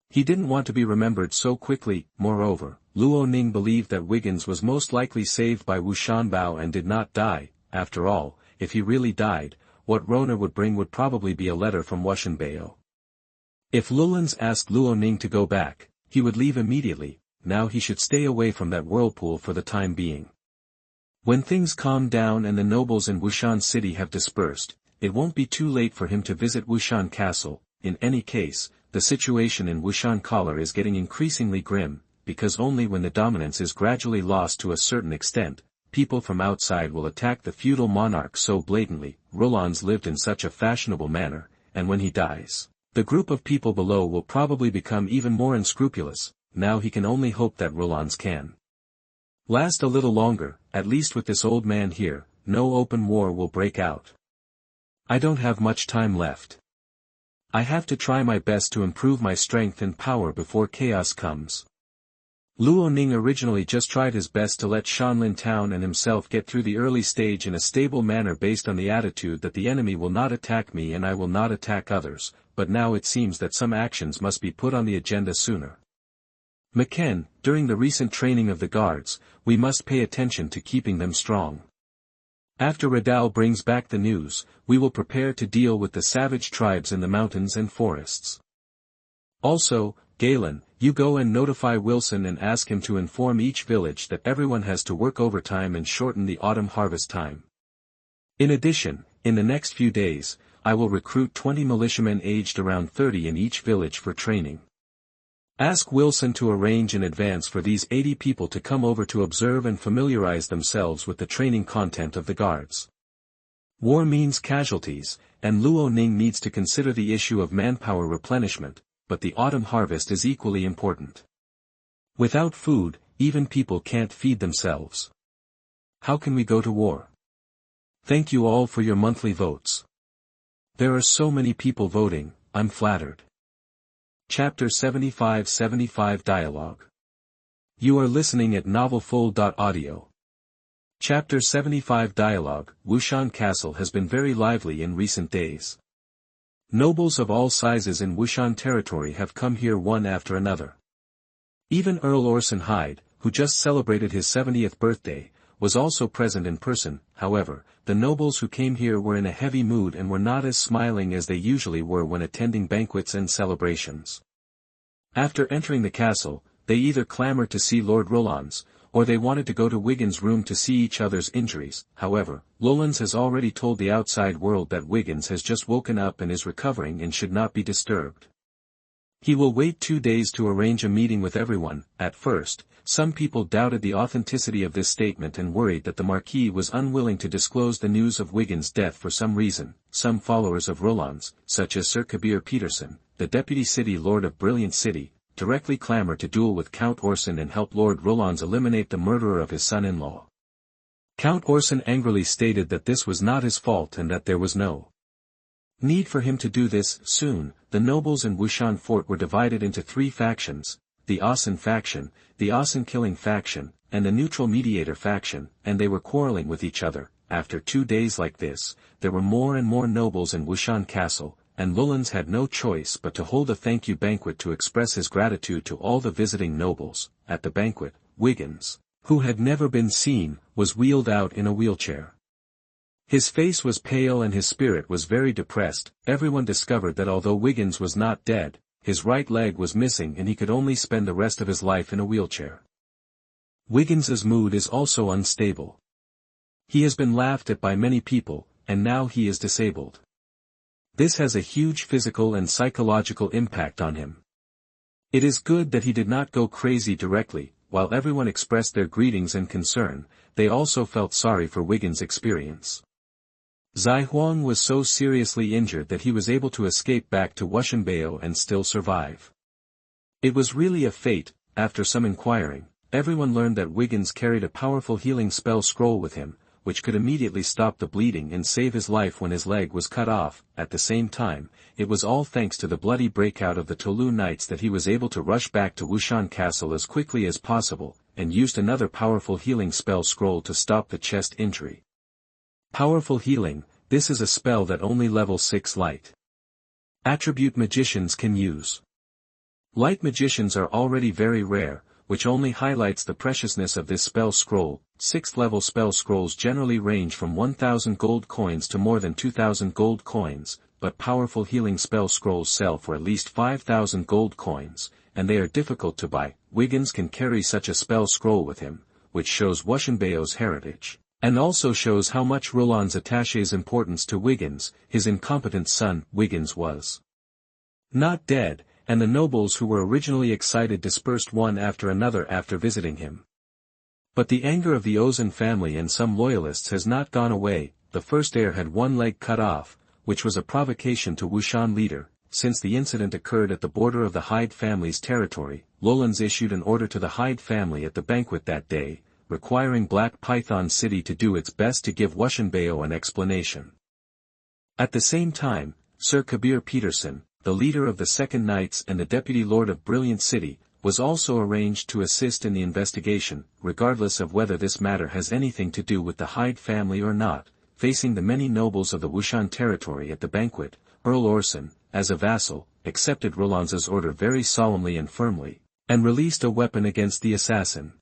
He didn't want to be remembered so quickly. Moreover, Luo Ning believed that Wiggins was most likely saved by Wushan Bao and did not die. After all, if he really died, what Roner would bring would probably be a letter from Wushan Bao. If Lulans asked Luo Ning to go back, he would leave immediately. Now he should stay away from that whirlpool for the time being. When things calm down and the nobles in Wushan City have dispersed, it won't be too late for him to visit Wushan Castle. In any case, the situation in Wushan Collar is getting increasingly grim, because only when the dominance is gradually lost to a certain extent, people from outside will attack the feudal monarch so blatantly. Roland's lived in such a fashionable manner, and when he dies, the group of people below will probably become even more unscrupulous. Now he can only hope that Roland's can last a little longer. At least with this old man here, no open war will break out. I don't have much time left. I have to try my best to improve my strength and power before chaos comes. Luo Ning originally just tried his best to let Shanlin Town and himself get through the early stage in a stable manner based on the attitude that the enemy will not attack me and I will not attack others, but now it seems that some actions must be put on the agenda sooner. McKen, during the recent training of the guards, we must pay attention to keeping them strong. After Redal brings back the news, we will prepare to deal with the savage tribes in the mountains and forests. Also, Galen, you go and notify Wilson and ask him to inform each village that everyone has to work overtime and shorten the autumn harvest time. In addition, in the next few days, I will recruit 20 militiamen aged around 30 in each village for training. Ask Wilson to arrange in advance for these 80 people to come over to observe and familiarize themselves with the training content of the guards. War means casualties, and Luo Ning needs to consider the issue of manpower replenishment, but the autumn harvest is equally important. Without food, even people can't feed themselves. How can we go to war? Thank you all for your monthly votes. There are so many people voting, I'm flattered. Chapter 75 Dialogue. You are listening at novelfull.audio. Chapter 75 Dialogue. Wushan Castle has been very lively in recent days. Nobles of all sizes in Wushan territory have come here one after another. Even Earl Orson Hyde, who just celebrated his 70th birthday, was also present in person. However, the nobles who came here were in a heavy mood and were not as smiling as they usually were when attending banquets and celebrations. After entering the castle, they either clamored to see Lord Roland's, or they wanted to go to Wiggins' room to see each other's injuries. However, Roland's has already told the outside world that Wiggins has just woken up and is recovering and should not be disturbed. He will wait 2 days to arrange a meeting with everyone. At first, some people doubted the authenticity of this statement and worried that the Marquis was unwilling to disclose the news of Wiggins' death for some reason. Some followers of Roland's, such as Sir Kabir Peterson, the Deputy City Lord of Brilliant City, directly clamored to duel with Count Orson and help Lord Roland's eliminate the murderer of his son-in-law. Count Orson angrily stated that this was not his fault and that there was no need for him to do this. Soon, the nobles in Wushan Fort were divided into 3 factions, the Orson faction, the Orson-killing faction, and the neutral mediator faction, and they were quarreling with each other. After 2 days like this, there were more and more nobles in Wushan Castle, and Lulans had no choice but to hold a thank you banquet to express his gratitude to all the visiting nobles. At the banquet, Wiggins, who had never been seen, was wheeled out in a wheelchair. His face was pale and his spirit was very depressed. Everyone discovered that although Wiggins was not dead, his right leg was missing and he could only spend the rest of his life in a wheelchair. Wiggins's mood is also unstable. He has been laughed at by many people, and now he is disabled. This has a huge physical and psychological impact on him. It is good that he did not go crazy directly. While everyone expressed their greetings and concern, they also felt sorry for Wiggins' experience. Zai Huang was so seriously injured that he was able to escape back to Wushanbao and still survive. It was really a fate. After some inquiring, everyone learned that Wiggins carried a powerful healing spell scroll with him, which could immediately stop the bleeding and save his life when his leg was cut off. At the same time, it was all thanks to the bloody breakout of the Tolu Knights that he was able to rush back to Wushan Castle as quickly as possible, and used another powerful healing spell scroll to stop the chest injury. Powerful healing, this is a spell that only level 6 light Attribute magicians can use. Light magicians are already very rare, which only highlights the preciousness of this spell scroll. 6th level spell scrolls generally range from 1,000 gold coins to more than 2,000 gold coins, but powerful healing spell scrolls sell for at least 5,000 gold coins, and they are difficult to buy. Wiggins can carry such a spell scroll with him, which shows Wushanbeo's heritage, and also shows how much Roland's attaches importance to Wiggins. His incompetent son, Wiggins, was not dead, and the nobles who were originally excited dispersed one after another after visiting him. But the anger of the Ozan family and some loyalists has not gone away. The first heir had one leg cut off, which was a provocation to Wushan leader. Since the incident occurred at the border of the Hyde family's territory, Lolans issued an order to the Hyde family at the banquet that day, requiring Black Python City to do its best to give Wushanbeo an explanation. At the same time, Sir Kabir Peterson, the leader of the Second Knights and the Deputy Lord of Brilliant City, was also arranged to assist in the investigation, regardless of whether this matter has anything to do with the Hyde family or not. Facing the many nobles of the Wushan territory at the banquet, Earl Orson, as a vassal, accepted Rolands's order very solemnly and firmly, and released a weapon against the assassin.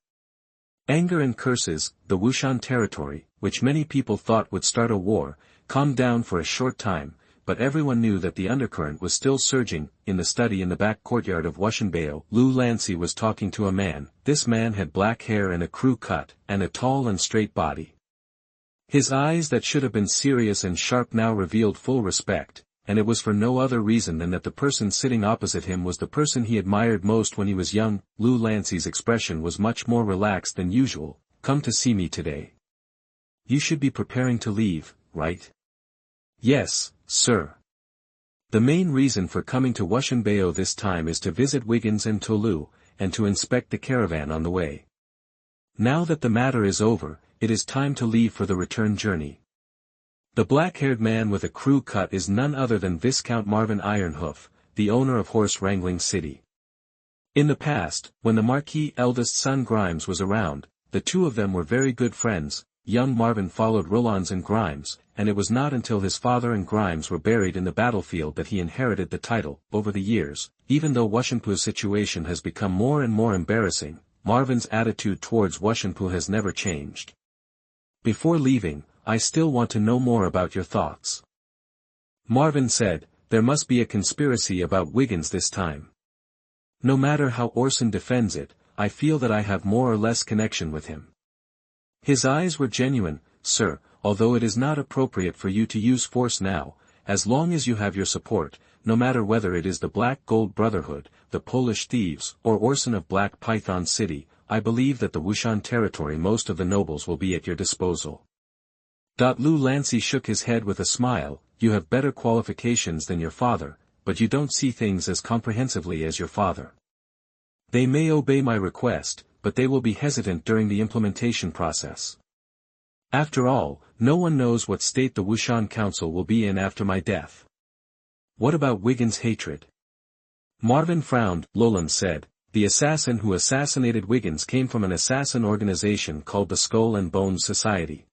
Anger and curses, the Wushan territory, which many people thought would start a war, calmed down for a short time, but everyone knew that the undercurrent was still surging. In the study in the back courtyard of Wushanbeo, Luo Ning was talking to a man. This man had black hair and a crew cut, and a tall and straight body. His eyes that should have been serious and sharp now revealed full respect, and it was for no other reason than that the person sitting opposite him was the person he admired most when he was young. Luo Ning's expression was much more relaxed than usual. Come to see me today. You should be preparing to leave, right? Yes, sir. The main reason for coming to Wushanbeo this time is to visit Wiggins and Tolu, and to inspect the caravan on the way. Now that the matter is over, it is time to leave for the return journey. The black-haired man with a crew cut is none other than Viscount Marvin Ironhoof, the owner of Horse Wrangling City. In the past, when the Marquis' eldest son Grimes was around, the two of them were very good friends. Young Marvin followed Rolands and Grimes, and it was not until his father and Grimes were buried in the battlefield that he inherited the title. Over the years, even though Wushanpu's situation has become more and more embarrassing, Marvin's attitude towards Wushanpu has never changed. Before leaving, I still want to know more about your thoughts. Marvin said, there must be a conspiracy about Wiggins this time. No matter how Orson defends it, I feel that I have more or less connection with him. His eyes were genuine. Sir, although it is not appropriate for you to use force now, as long as you have your support, no matter whether it is the Black Gold Brotherhood, the Polish thieves, or Orson of Black Python City, I believe that the Wushan territory most of the nobles will be at your disposal. Luo Ning shook his head with a smile. You have better qualifications than your father, but you don't see things as comprehensively as your father. They may obey my request, but they will be hesitant during the implementation process. After all, no one knows what state the Wushan Council will be in after my death. What about Wiggins' hatred? Marvin frowned. Roland said, the assassin who assassinated Wiggins came from an assassin organization called the Skull and Bones Society.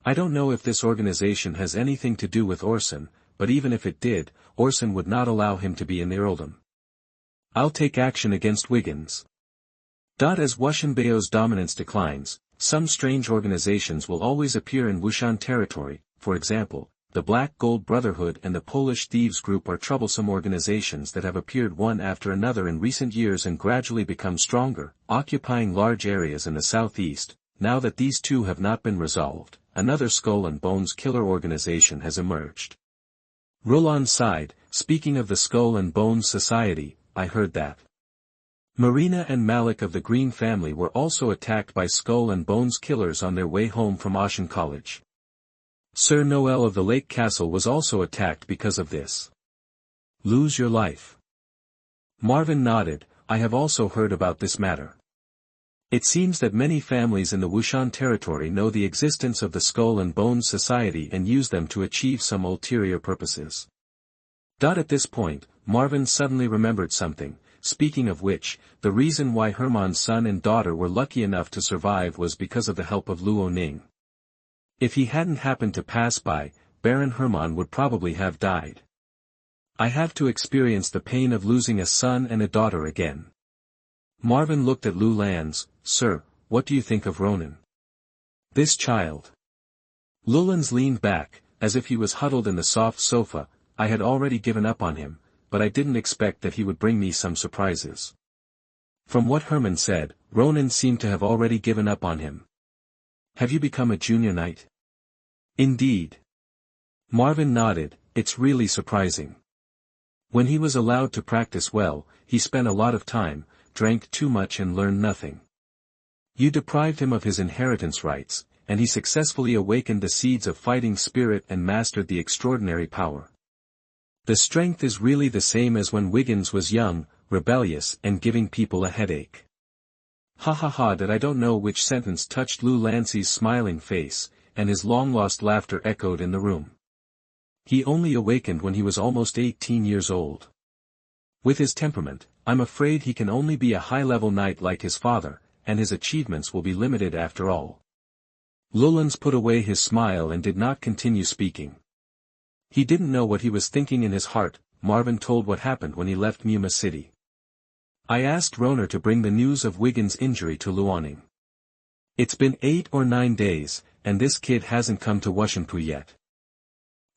I don't know if this organization has anything to do with Orson, but even if it did, Orson would not allow him to be in the earldom. I'll take action against Wiggins. As Wushanbeo's dominance declines, some strange organizations will always appear in Wushan territory. For example, the Black Gold Brotherhood and the Polish Thieves Group are troublesome organizations that have appeared one after another in recent years and gradually become stronger, occupying large areas in the southeast. Now that these two have not been resolved, another Skull and Bones killer organization has emerged. Roland sighed. Speaking of the Skull and Bones Society, I heard that Marina and Malik of the Green family were also attacked by Skull and Bones killers on their way home from Ocean College. Sir Noel of the Lake Castle was also attacked because of this. Lose your life. Marvin nodded. I have also heard about this matter. It seems that many families in the Wushan territory know the existence of the Skull and Bones Society and use them to achieve some ulterior purposes. At this point, Marvin suddenly remembered something. Speaking of which, the reason why Herman's son and daughter were lucky enough to survive was because of the help of Luo Ning. If he hadn't happened to pass by, Baron Herman would probably have died. I have to experience the pain of losing a son and a daughter again. Marvin looked at Lu Lanz. Sir, what do you think of Ronan? This child. Lulan's leaned back, as if he was huddled in the soft sofa. I had already given up on him, but I didn't expect that he would bring me some surprises. From what Herman said, Ronan seemed to have already given up on him. Have you become a junior knight? Indeed. Marvin nodded. It's really surprising. When he was allowed to practice well, he spent a lot of time, drank too much and learned nothing. You deprived him of his inheritance rights, and he successfully awakened the seeds of fighting spirit and mastered the extraordinary power. The strength is really the same as when Wiggins was young, rebellious and giving people a headache. Ha ha ha. That I don't know which sentence touched Lu Lancy's smiling face, and his long-lost laughter echoed in the room. He only awakened when he was almost 18 years old. With his temperament, I'm afraid he can only be a high-level knight like his father, and his achievements will be limited after all. Lulan's put away his smile and did not continue speaking. He didn't know what he was thinking in his heart. Marvin told what happened when he left Muma City. I asked Roner to bring the news of Wiggins' injury to Luo Ning. It's been 8 or 9 days, and this kid hasn't come to Wushanpu yet.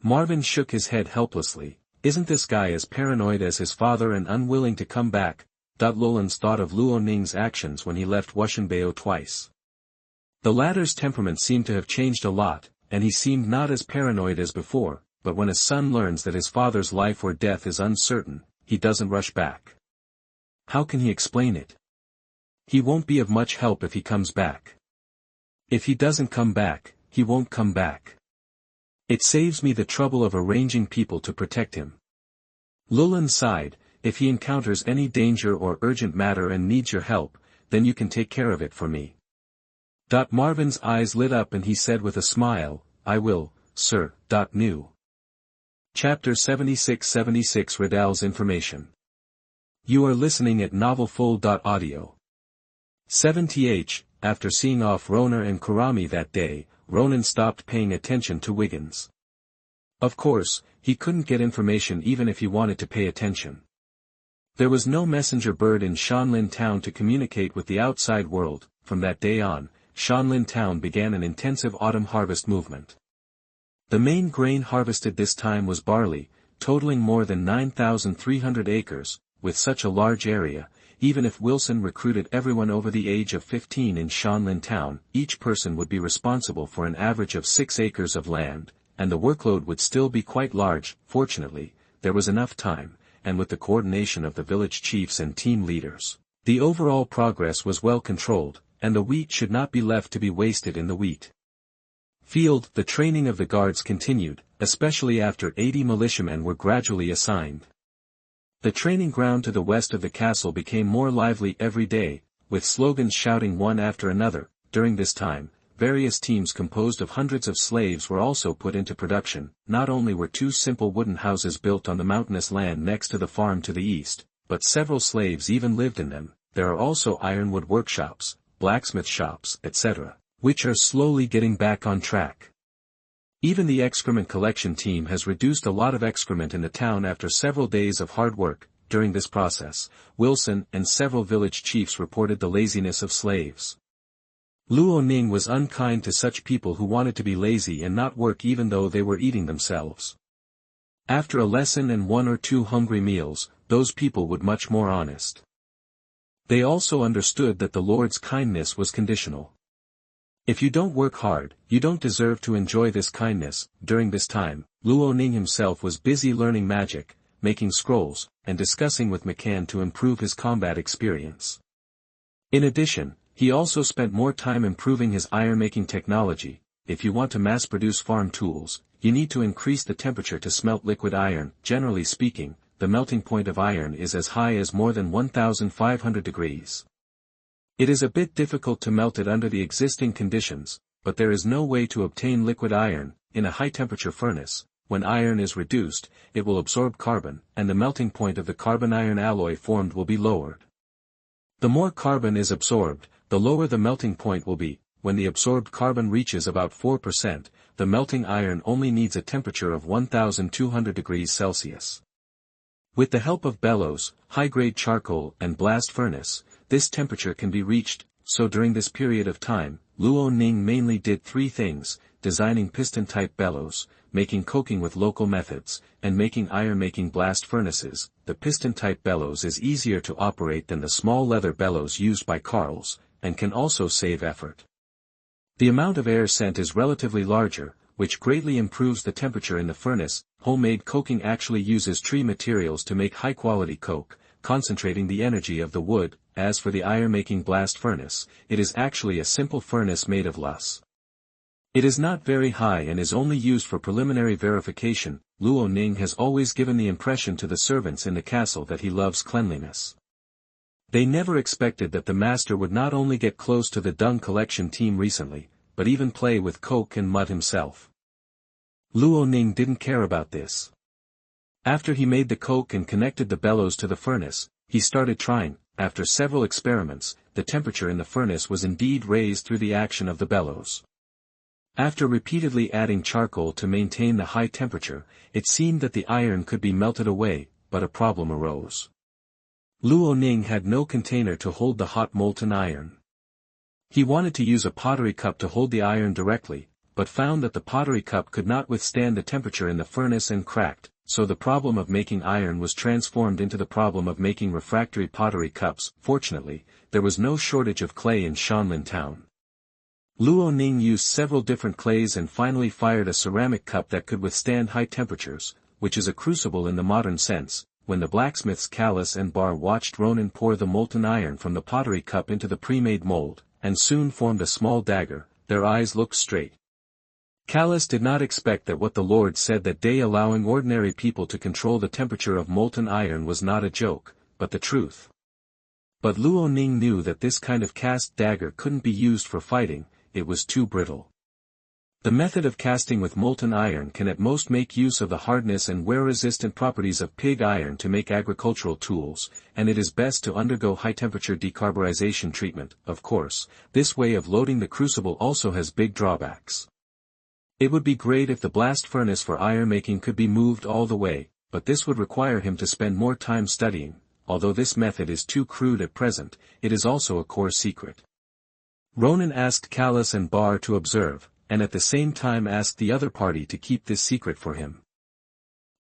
Marvin shook his head helplessly. Isn't this guy as paranoid as his father and unwilling to come back? Lulan's thought of Luo Ning's actions when he left Wushanbao twice. The latter's temperament seemed to have changed a lot, and he seemed not as paranoid as before, but when a son learns that his father's life or death is uncertain, he doesn't rush back. How can he explain it? He won't be of much help if he comes back. If he doesn't come back, he won't come back. It saves me the trouble of arranging people to protect him. Lulan sighed. If he encounters any danger or urgent matter and needs your help, then you can take care of it for me. Marvin's eyes lit up and he said with a smile, I will, sir. New. Chapter 76-76 Redal's Information. You are listening at novelfull.audio. 7th. After seeing off Roner and Kurami that day, Ronan stopped paying attention to Wiggins. Of course, he couldn't get information even if he wanted to pay attention. There was no messenger bird in Shanlin Town to communicate with the outside world. From that day on, Shanlin Town began an intensive autumn harvest movement. The main grain harvested this time was barley, totaling more than 9,300 acres. With such a large area, even if Wilson recruited everyone over the age of 15 in Shanlin Town, each person would be responsible for an average of 6 acres of land, and the workload would still be quite large. Fortunately, there was enough time, and with the coordination of the village chiefs and team leaders, the overall progress was well controlled, and the wheat should not be left to be wasted in the wheat field. The training of the guards continued, especially after 80 militiamen were gradually assigned. The training ground to the west of the castle became more lively every day, with slogans shouting one after another. During this time, various teams composed of hundreds of slaves were also put into production. Not only were 2 simple wooden houses built on the mountainous land next to the farm to the east, but several slaves even lived in them. There are also ironwood workshops, blacksmith shops, etc., which are slowly getting back on track. Even the excrement collection team has reduced a lot of excrement in the town after several days of hard work. During this process, Wilson and several village chiefs reported the laziness of slaves. Luo Ning was unkind to such people who wanted to be lazy and not work even though they were eating themselves. After a lesson and 1 or 2 hungry meals, those people would much more honest. They also understood that the Lord's kindness was conditional. If you don't work hard, you don't deserve to enjoy this kindness. During this time, Luo Ning himself was busy learning magic, making scrolls, and discussing with McCann to improve his combat experience. In addition, he also spent more time improving his iron-making technology. If you want to mass-produce farm tools, you need to increase the temperature to smelt liquid iron. Generally speaking, the melting point of iron is as high as more than 1,500 degrees. It is a bit difficult to melt it under the existing conditions, but there is no way to obtain liquid iron. In a high-temperature furnace, when iron is reduced, it will absorb carbon, and the melting point of the carbon-iron alloy formed will be lowered. The more carbon is absorbed, the lower the melting point will be. When the absorbed carbon reaches about 4%, the melting iron only needs a temperature of 1,200 degrees Celsius. With the help of bellows, high-grade charcoal and blast furnace, this temperature can be reached, so during this period of time, Luo Ning mainly did three things: designing piston-type bellows, making coking with local methods, and making iron-making blast furnaces. The piston-type bellows is easier to operate than the small leather bellows used by Carls, and can also save effort. The amount of air sent is relatively larger, which greatly improves the temperature in the furnace. Homemade coking actually uses tree materials to make high-quality coke, concentrating the energy of the wood. As for the iron-making blast furnace, it is actually a simple furnace made of luss. It is not very high and is only used for preliminary verification. Luo Ning has always given the impression to the servants in the castle that he loves cleanliness. They never expected that the master would not only get close to the dung collection team recently, but even play with coke and mud himself. Luo Ning didn't care about this. After he made the coke and connected the bellows to the furnace, he started trying. After several experiments, the temperature in the furnace was indeed raised through the action of the bellows. After repeatedly adding charcoal to maintain the high temperature, it seemed that the iron could be melted away, but a problem arose. Luo Ning had no container to hold the hot molten iron. He wanted to use a pottery cup to hold the iron directly, but found that the pottery cup could not withstand the temperature in the furnace and cracked, so the problem of making iron was transformed into the problem of making refractory pottery cups. Fortunately, there was no shortage of clay in Shanlin town. Luo Ning used several different clays and finally fired a ceramic cup that could withstand high temperatures, which is a crucible in the modern sense. When the blacksmiths Callus and Bar watched Ronan pour the molten iron from the pottery cup into the pre-made mold, and soon formed a small dagger, their eyes looked straight. Callus did not expect that what the Lord said that day, allowing ordinary people to control the temperature of molten iron, was not a joke, but the truth. But Luo Ning knew that this kind of cast dagger couldn't be used for fighting, it was too brittle. The method of casting with molten iron can at most make use of the hardness and wear-resistant properties of pig iron to make agricultural tools, and it is best to undergo high-temperature decarburization treatment. Of course, this way of loading the crucible also has big drawbacks. It would be great if the blast furnace for iron making could be moved all the way, but this would require him to spend more time studying. Although this method is too crude at present, it is also a core secret. Ronan asked Callus and Bar to observe, and at the same time asked the other party to keep this secret for him.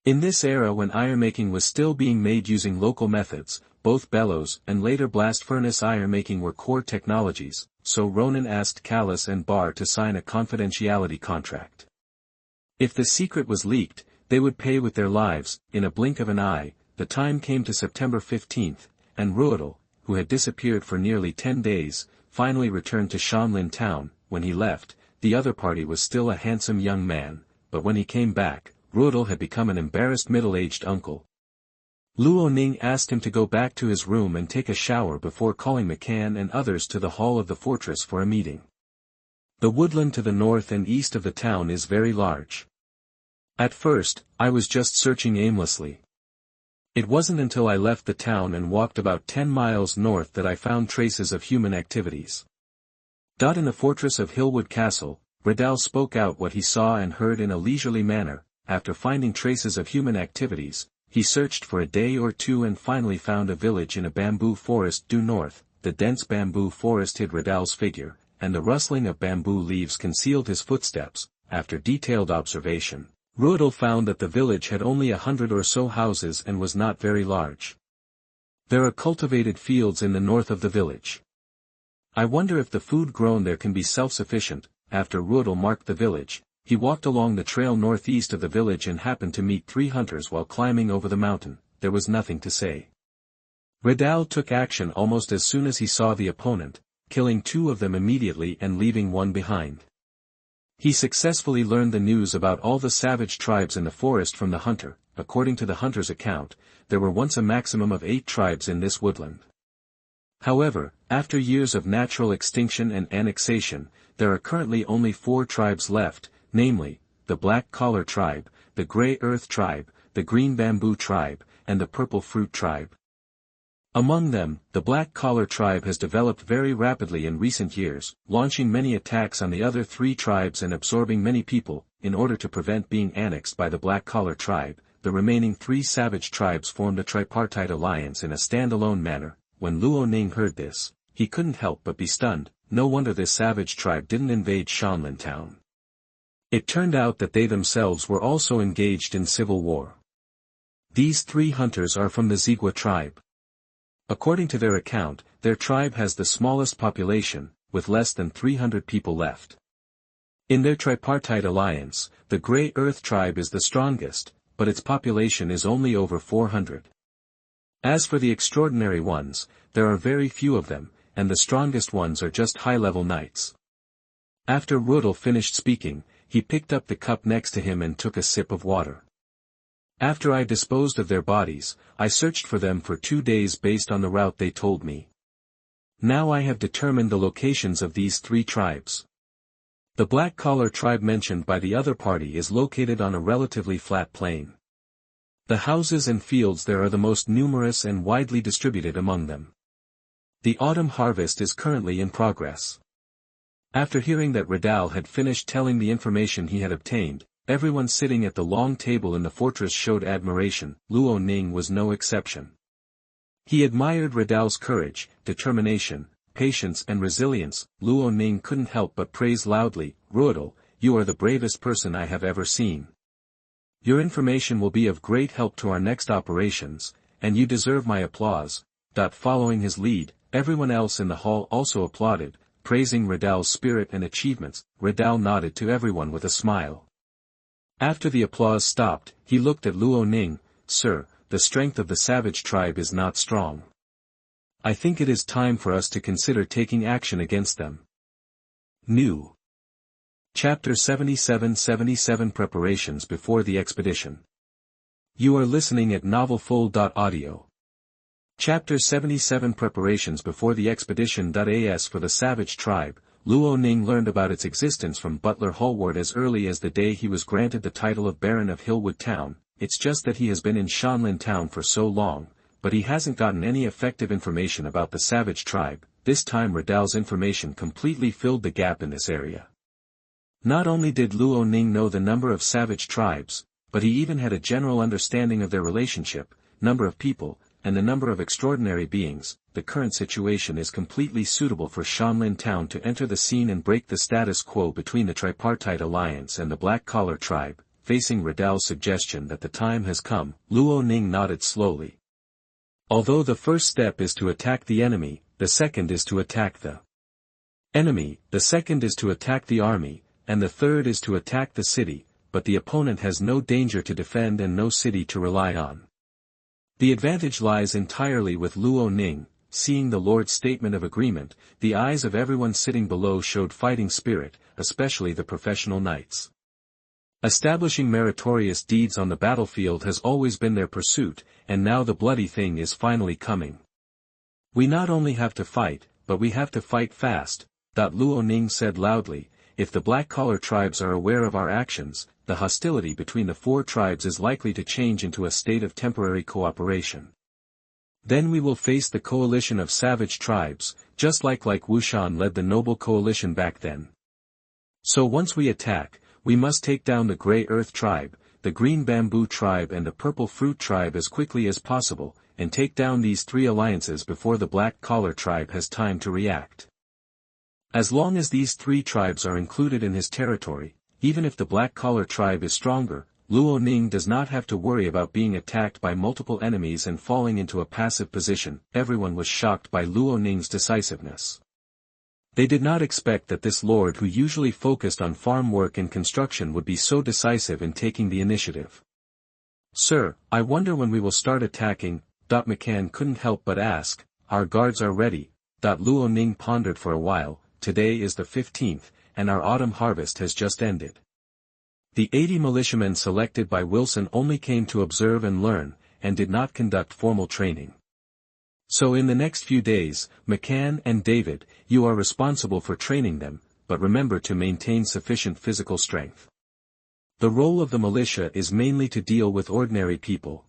In this era when ironmaking was still being made using local methods, both bellows and later blast furnace ironmaking were core technologies, so Ronan asked Callus and Bar to sign a confidentiality contract. If the secret was leaked, they would pay with their lives. In a blink of an eye, the time came to September 15th, and Redal, who had disappeared for nearly 10 days, finally returned to Shanlin town. When he left, the other party was still a handsome young man, but when he came back, Redal had become an embarrassed middle-aged uncle. Luo Ning asked him to go back to his room and take a shower before calling McCann and others to the hall of the fortress for a meeting. The woodland to the north and east of the town is very large. At first, I was just searching aimlessly. It wasn't until I left the town and walked about 10 miles north that I found traces of human activities. In the fortress of Hillwood Castle, Redal spoke out what he saw and heard in a leisurely manner. After finding traces of human activities, he searched for a day or two and finally found a village in a bamboo forest due north. The dense bamboo forest hid Redal's figure, and the rustling of bamboo leaves concealed his footsteps. After detailed observation, Redal found that the village had only 100 or so houses and was not very large. There are cultivated fields in the north of the village. I wonder if the food grown there can be self-sufficient. After Redal marked the village, he walked along the trail northeast of the village and happened to meet 3 hunters while climbing over the mountain. There was nothing to say. Redal took action almost as soon as he saw the opponent, killing 2 of them immediately and leaving 1 behind. He successfully learned the news about all the savage tribes in the forest from the hunter. According to the hunter's account, there were once a maximum of 8 tribes in this woodland. However, after years of natural extinction and annexation, there are currently only 4 tribes left, namely, the Black Collar Tribe, the Grey Earth Tribe, the Green Bamboo Tribe, and the Purple Fruit Tribe. Among them, the Black Collar Tribe has developed very rapidly in recent years, launching many attacks on the other 3 tribes and absorbing many people. In order to prevent being annexed by the Black Collar Tribe, the remaining 3 savage tribes formed a tripartite alliance in a standalone manner. When Luo Ning heard this, he couldn't help but be stunned. No wonder this savage tribe didn't invade Shanlin town. It turned out that they themselves were also engaged in civil war. These 3 hunters are from the Zigua tribe. According to their account, their tribe has the smallest population, with less than 300 people left. In their tripartite alliance, the Grey Earth tribe is the strongest, but its population is only over 400. As for the extraordinary ones, there are very few of them, and the strongest ones are just high-level knights. After Redal finished speaking, he picked up the cup next to him and took a sip of water. After I disposed of their bodies, I searched for them for 2 days based on the route they told me. Now I have determined the locations of these 3 tribes. The Black Collar tribe mentioned by the other party is located on a relatively flat plain. The houses and fields there are the most numerous and widely distributed among them. The autumn harvest is currently in progress. After hearing that Redal had finished telling the information he had obtained, everyone sitting at the long table in the fortress showed admiration. Luo Ning was no exception. He admired Redal's courage, determination, patience and resilience. Luo Ning couldn't help but praise loudly, "Redal, you are the bravest person I have ever seen. Your information will be of great help to our next operations, and you deserve my applause." Following his lead, everyone else in the hall also applauded, praising Redal's spirit and achievements. Redal nodded to everyone with a smile. After the applause stopped, he looked at Luo Ning. "Sir, the strength of the savage tribe is not strong. I think it is time for us to consider taking action against them." New. Chapter 77 Preparations before the expedition. You are listening at novelfull.audio. Chapter 77 Preparations before the expedition. As for the savage tribe, Luo Ning learned about its existence from Butler Hallward as early as the day he was granted the title of Baron of Hillwood Town. It's just that he has been in Shanlin Town for so long, but he hasn't gotten any effective information about the savage tribe. This time Redal's information completely filled the gap in this area. Not only did Luo Ning know the number of savage tribes, but he even had a general understanding of their relationship, number of people, and the number of extraordinary beings. The current situation is completely suitable for Shanlin Town to enter the scene and break the status quo between the Tripartite Alliance and the Black Collar tribe. Facing Redal's suggestion that the time has come, Luo Ning nodded slowly. Although the first step is to attack the enemy, the second is to attack the enemy, the second is to attack the army, and the third is to attack the city, but the opponent has no danger to defend and no city to rely on. The advantage lies entirely with Luo Ning. Seeing the Lord's statement of agreement, the eyes of everyone sitting below showed fighting spirit, especially the professional knights. Establishing meritorious deeds on the battlefield has always been their pursuit, and now the bloody thing is finally coming. We not only have to fight, but we have to fight fast. Luo Ning said loudly, "If the Black Collar tribes are aware of our actions, the hostility between the 4 tribes is likely to change into a state of temporary cooperation. Then we will face the coalition of savage tribes, just like Wushan led the noble coalition back then. So once we attack, we must take down the Grey Earth tribe, the Green Bamboo tribe and the Purple Fruit tribe as quickly as possible, and take down these 3 alliances before the Black Collar tribe has time to react. As long as these 3 tribes are included in his territory, even if the Black Collar tribe is stronger, Luo Ning does not have to worry about being attacked by multiple enemies and falling into a passive position." Everyone was shocked by Luo Ning's decisiveness. They did not expect that this lord who usually focused on farm work and construction would be so decisive in taking the initiative. "Sir, I wonder when we will start attacking." McCann couldn't help but ask. "Our guards are ready." Luo Ning pondered for a while. "Today is the 15th, and our autumn harvest has just ended. The 80 militiamen selected by Wilson only came to observe and learn, and did not conduct formal training. So in the next few days, McCann and David, you are responsible for training them, but remember to maintain sufficient physical strength. The role of the militia is mainly to deal with ordinary people.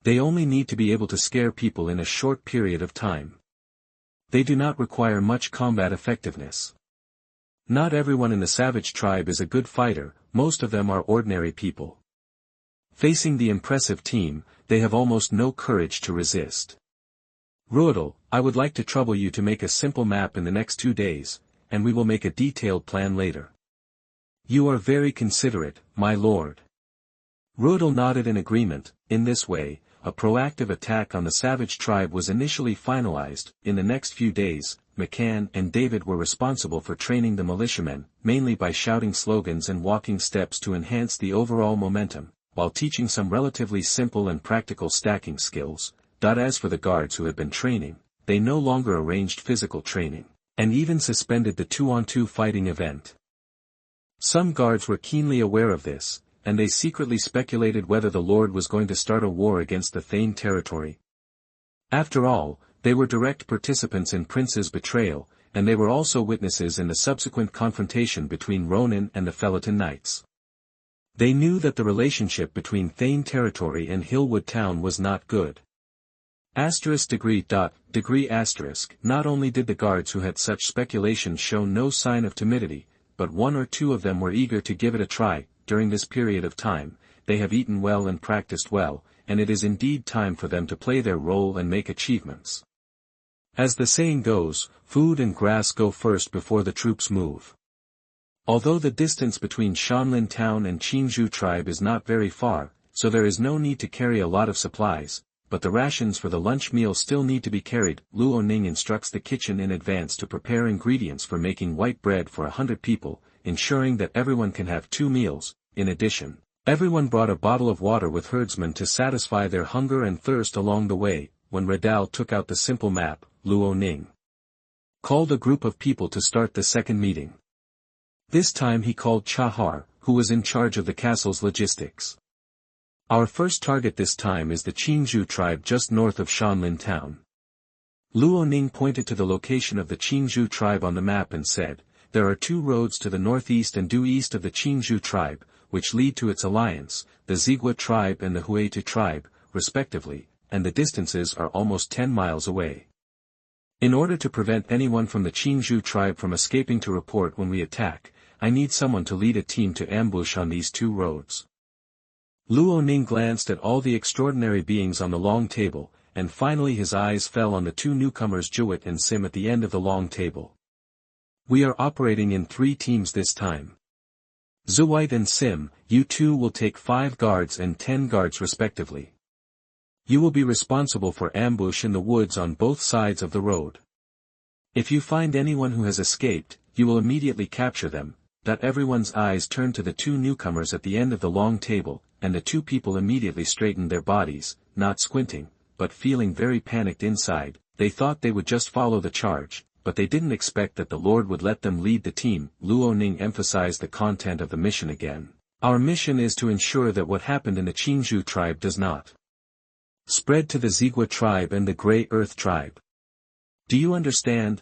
They only need to be able to scare people in a short period of time. They do not require much combat effectiveness. Not everyone in the savage tribe is a good fighter, most of them are ordinary people. Facing the impressive team, they have almost no courage to resist. Redal, I would like to trouble you to make a simple map in the next 2 days, and we will make a detailed plan later. You are very considerate, my lord. Redal nodded in agreement. In this way, a proactive attack on the savage tribe was initially finalized. In the next few days, McCann and David were responsible for training the militiamen, mainly by shouting slogans and walking steps to enhance the overall momentum, while teaching some relatively simple and practical stacking skills. As for the guards who had been training, they no longer arranged physical training, and even suspended the 2-on-2 fighting event. Some guards were keenly aware of this, and they secretly speculated whether the Lord was going to start a war against the Thane territory. After all, they were direct participants in Prince's betrayal, and they were also witnesses in the subsequent confrontation between Ronin and the Felleton Knights. They knew that the relationship between Thane territory and Hillwood town was not good. Degree. Not only did the guards who had such speculations show no sign of timidity, but 1 or 2 of them were eager to give it a try. During this period of time, they have eaten well and practiced well, and it is indeed time for them to play their role and make achievements. As the saying goes, food and grass go first before the troops move. Although the distance between Shanlin town and Qingzhou tribe is not very far, so there is no need to carry a lot of supplies, but the rations for the lunch meal still need to be carried. Luo Ning instructs the kitchen in advance to prepare ingredients for making white bread for 100 people, ensuring that everyone can have 2 meals. In addition, everyone brought a bottle of water with herdsmen to satisfy their hunger and thirst along the way. When Redal took out the simple map, Luo Ning called a group of people to start the second meeting. This time he called Chahar, who was in charge of the castle's logistics. Our first target this time is the Qingzhou tribe just north of Shanlin town. Luo Ning pointed to the location of the Qingzhou tribe on the map and said, there are 2 roads to the northeast and due east of the Qingzhou tribe, which lead to its alliance, the Zigua tribe and the Huetu tribe, respectively, and the distances are almost 10 miles away. In order to prevent anyone from the Qingzhou tribe from escaping to report when we attack, I need someone to lead a team to ambush on these 2 roads. Luo Ning glanced at all the extraordinary beings on the long table, and finally his eyes fell on the 2 newcomers Jewett and Sim at the end of the long table. We are operating in 3 teams this time. Zuwite and Sim, you 2 will take 5 guards and 10 guards respectively. You will be responsible for ambush in the woods on both sides of the road. If you find anyone who has escaped, you will immediately capture them. Everyone's eyes turned to the 2 newcomers at the end of the long table, and the 2 people immediately straightened their bodies, not squinting, but feeling very panicked inside. They thought they would just follow the charge, but they didn't expect that the Lord would let them lead the team. Luo Ning emphasized the content of the mission again. Our mission is to ensure that what happened in the Qingzhou tribe does not spread to the Zigua tribe and the Grey Earth tribe. Do you understand?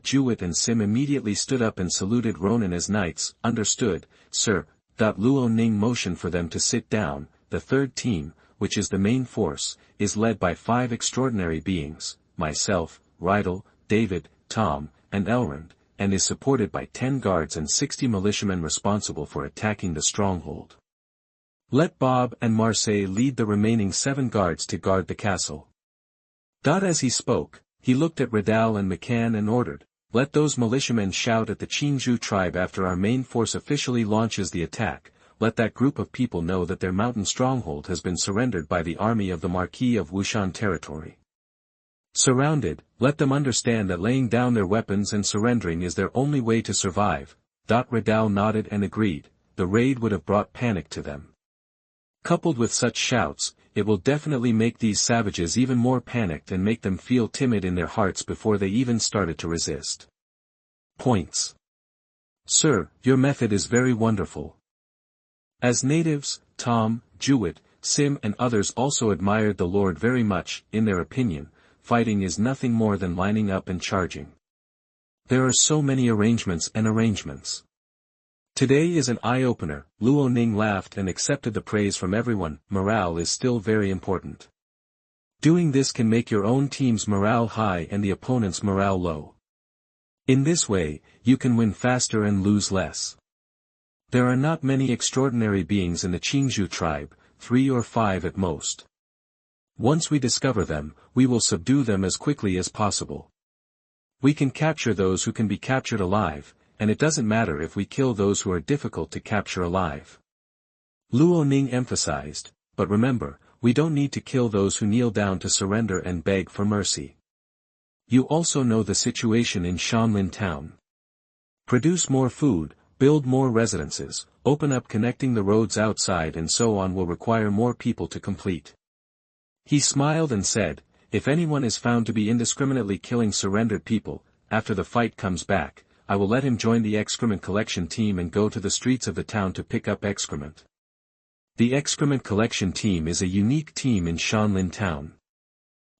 Jewett and Sim immediately stood up and saluted Ronin as knights. Understood, sir. Luo Ning motioned for them to sit down. The third team, which is the main force, is led by 5 extraordinary beings, myself, Redal, David, Tom, and Elrond, and is supported by 10 guards and 60 militiamen responsible for attacking the stronghold. Let Bob and Marseille lead the remaining 7 guards to guard the castle. As he spoke, he looked at Redal and McCann and ordered, let those militiamen shout at the Qingzhou tribe after our main force officially launches the attack. Let that group of people know that their mountain stronghold has been surrendered by the army of the Marquis of Wushan territory. Surrounded, let them understand that laying down their weapons and surrendering is their only way to survive. Redal nodded and agreed. The raid would have brought panic to them. Coupled with such shouts, it will definitely make these savages even more panicked and make them feel timid in their hearts before they even started to resist. Points. Sir, your method is very wonderful. As natives, Tom, Jewett, Sim and others also admired the Lord very much. In their opinion, fighting is nothing more than lining up and charging. There are so many arrangements. Today is an eye-opener. Luo Ning laughed and accepted the praise from everyone. Morale is still very important. Doing this can make your own team's morale high and the opponent's morale low. In this way, you can win faster and lose less. There are not many extraordinary beings in the Qingzhou tribe. 3 or 5 at most. Once we discover them, we will subdue them as quickly as possible. We can capture those who can be captured alive, and it doesn't matter if we kill those who are difficult to capture alive. Luo Ning emphasized, but remember, we don't need to kill those who kneel down to surrender and beg for mercy. You also know the situation in Shanlin town. Produce more food, build more residences, open up connecting the roads outside and so on will require more people to complete. He smiled and said, if anyone is found to be indiscriminately killing surrendered people, after the fight comes back, I will let him join the excrement collection team and go to the streets of the town to pick up excrement. The excrement collection team is a unique team in Shanlin town.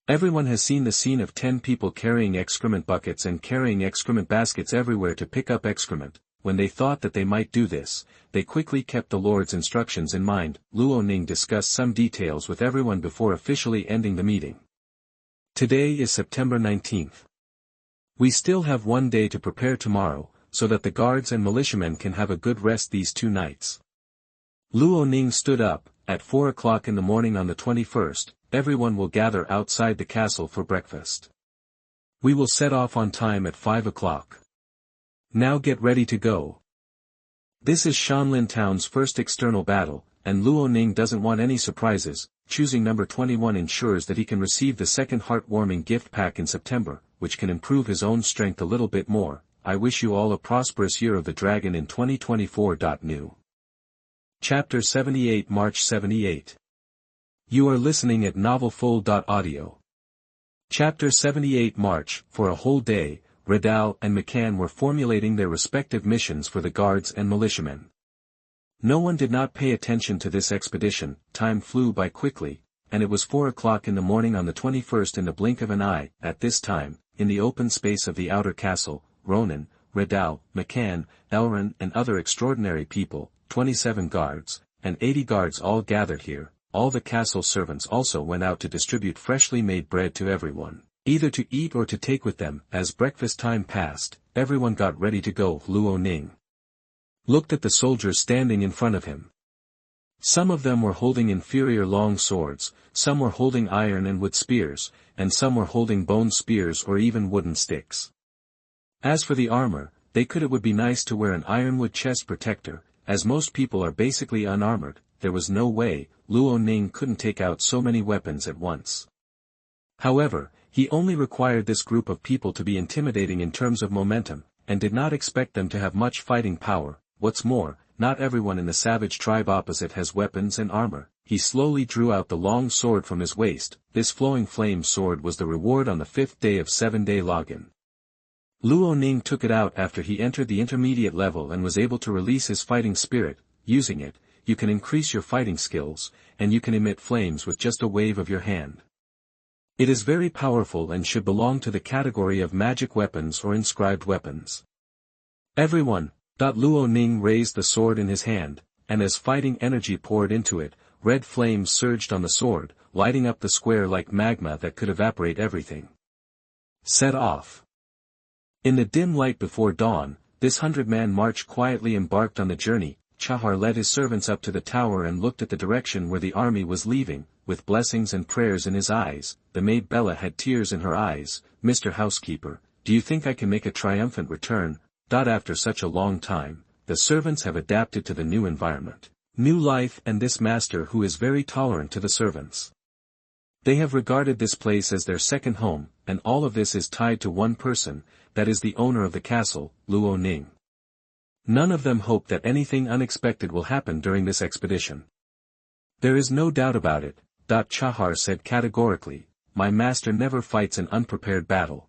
Everyone has seen the scene of 10 people carrying excrement buckets and carrying excrement baskets everywhere to pick up excrement. When they thought that they might do this, they quickly kept the Lord's instructions in mind. Luo Ning discussed some details with everyone before officially ending the meeting. Today is September 19th. We still have 1 day to prepare tomorrow, so that the guards and militiamen can have a good rest these 2 nights. Luo Ning stood up. At 4 o'clock in the morning on the 21st, everyone will gather outside the castle for breakfast. We will set off on time at 5 o'clock. Now get ready to go. This is Shanlin town's first external battle, and Luo Ning doesn't want any surprises. Choosing number 21 ensures that he can receive the second heartwarming gift pack in September, which can improve his own strength a little bit more. I wish you all a prosperous year of the dragon in 2024. New. Chapter 78 March 78. You are listening at NovelFull.audio. Chapter 78 March. For a whole day, Redal and McCann were formulating their respective missions for the guards and militiamen. No one did not pay attention to this expedition. Time flew by quickly, and it was 4 o'clock in the morning on the 21st in the blink of an eye. At this time, in the open space of the outer castle, Ronan, Redal, McCann, Elrin and other extraordinary people, 27 guards, and 80 guards all gathered here. All the castle servants also went out to distribute freshly made bread to everyone, either to eat or to take with them. As breakfast time passed, everyone got ready to go. Luo Ning looked at the soldiers standing in front of him. Some of them were holding inferior long swords, some were holding iron and wood spears, and some were holding bone spears or even wooden sticks. As for the armor, it would be nice to wear an ironwood chest protector. As most people are basically unarmored, there was no way Luo Ning couldn't take out so many weapons at once. However, he only required this group of people to be intimidating in terms of momentum, and did not expect them to have much fighting power. What's more, not everyone in the savage tribe opposite has weapons and armor. He slowly drew out the long sword from his waist. This flowing flame sword was the reward on the 5th day of 7-day login. Luo Ning took it out after he entered the intermediate level and was able to release his fighting spirit. Using it, you can increase your fighting skills, and you can emit flames with just a wave of your hand. It is very powerful and should belong to the category of magic weapons or inscribed weapons. Everyone. Luo Ning raised the sword in his hand, and as fighting energy poured into it, red flames surged on the sword, lighting up the square like magma that could evaporate everything. Set off. In the dim light before dawn, this 100-man march quietly embarked on the journey. Chahar led his servants up to the tower and looked at the direction where the army was leaving, with blessings and prayers in his eyes. The maid Bella had tears in her eyes. Mr. Housekeeper, do you think I can make a triumphant return? After such a long time, the servants have adapted to the new environment, new life and this master who is very tolerant to the servants. They have regarded this place as their second home, and all of this is tied to one person, that is the owner of the castle, Luo Ning. None of them hope that anything unexpected will happen during this expedition. There is no doubt about it, Chahar said categorically. My master never fights an unprepared battle.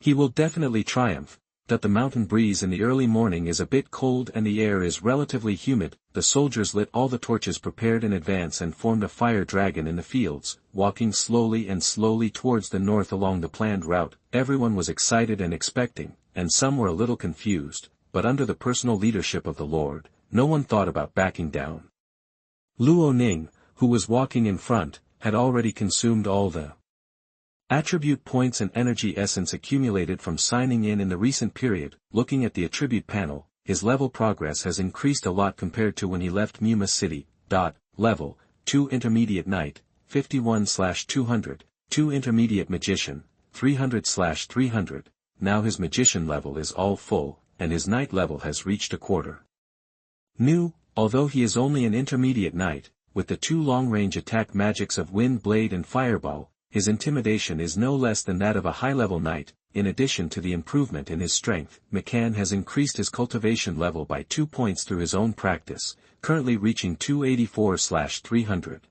He will definitely triumph. The mountain breeze in the early morning is a bit cold and the air is relatively humid. The soldiers lit all the torches prepared in advance and formed a fire dragon in the fields, walking slowly towards the north along the planned route. Everyone was excited and expecting, and some were a little confused, but under the personal leadership of the Lord, no one thought about backing down. Luo Ning, who was walking in front, had already consumed all the attribute points and energy essence accumulated from signing in the recent period. Looking at the attribute panel, his level progress has increased a lot compared to when he left Muma City. Level, 2 intermediate knight, 51/200, 2 intermediate magician, 300/300, now his magician level is all full, and his knight level has reached a quarter. New, although he is only an intermediate knight, with the 2 long-range attack magics of Wind Blade and Fireball, his intimidation is no less than that of a high-level knight. In addition to the improvement in his strength, McCann has increased his cultivation level by 2 points through his own practice, currently reaching 284/300.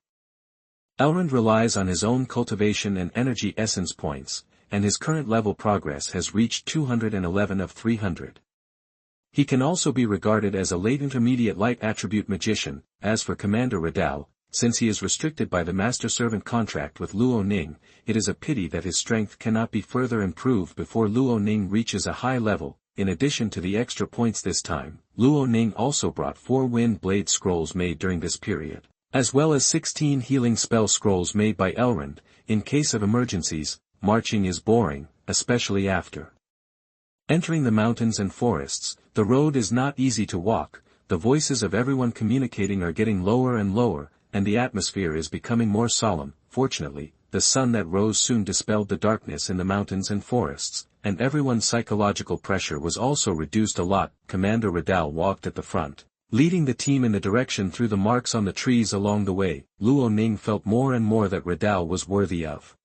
Elrond relies on his own cultivation and energy essence points, and his current level progress has reached 211 of 300. He can also be regarded as a late intermediate light attribute magician. As for Commander Redal, since he is restricted by the master-servant contract with Luo Ning, it is a pity that his strength cannot be further improved before Luo Ning reaches a high level. In addition to the extra points this time, Luo Ning also brought 4 Wind Blade scrolls made during this period, as well as 16 healing spell scrolls made by Elrond. In case of emergencies, marching is boring, especially after entering the mountains and forests. The road is not easy to walk, the voices of everyone communicating are getting lower and lower, and the atmosphere is becoming more solemn. Fortunately, the sun that rose soon dispelled the darkness in the mountains and forests, and everyone's psychological pressure was also reduced a lot. Commander Redal walked at the front, leading the team in the direction through the marks on the trees along the way. Luo Ning felt more and more that Redal was worthy of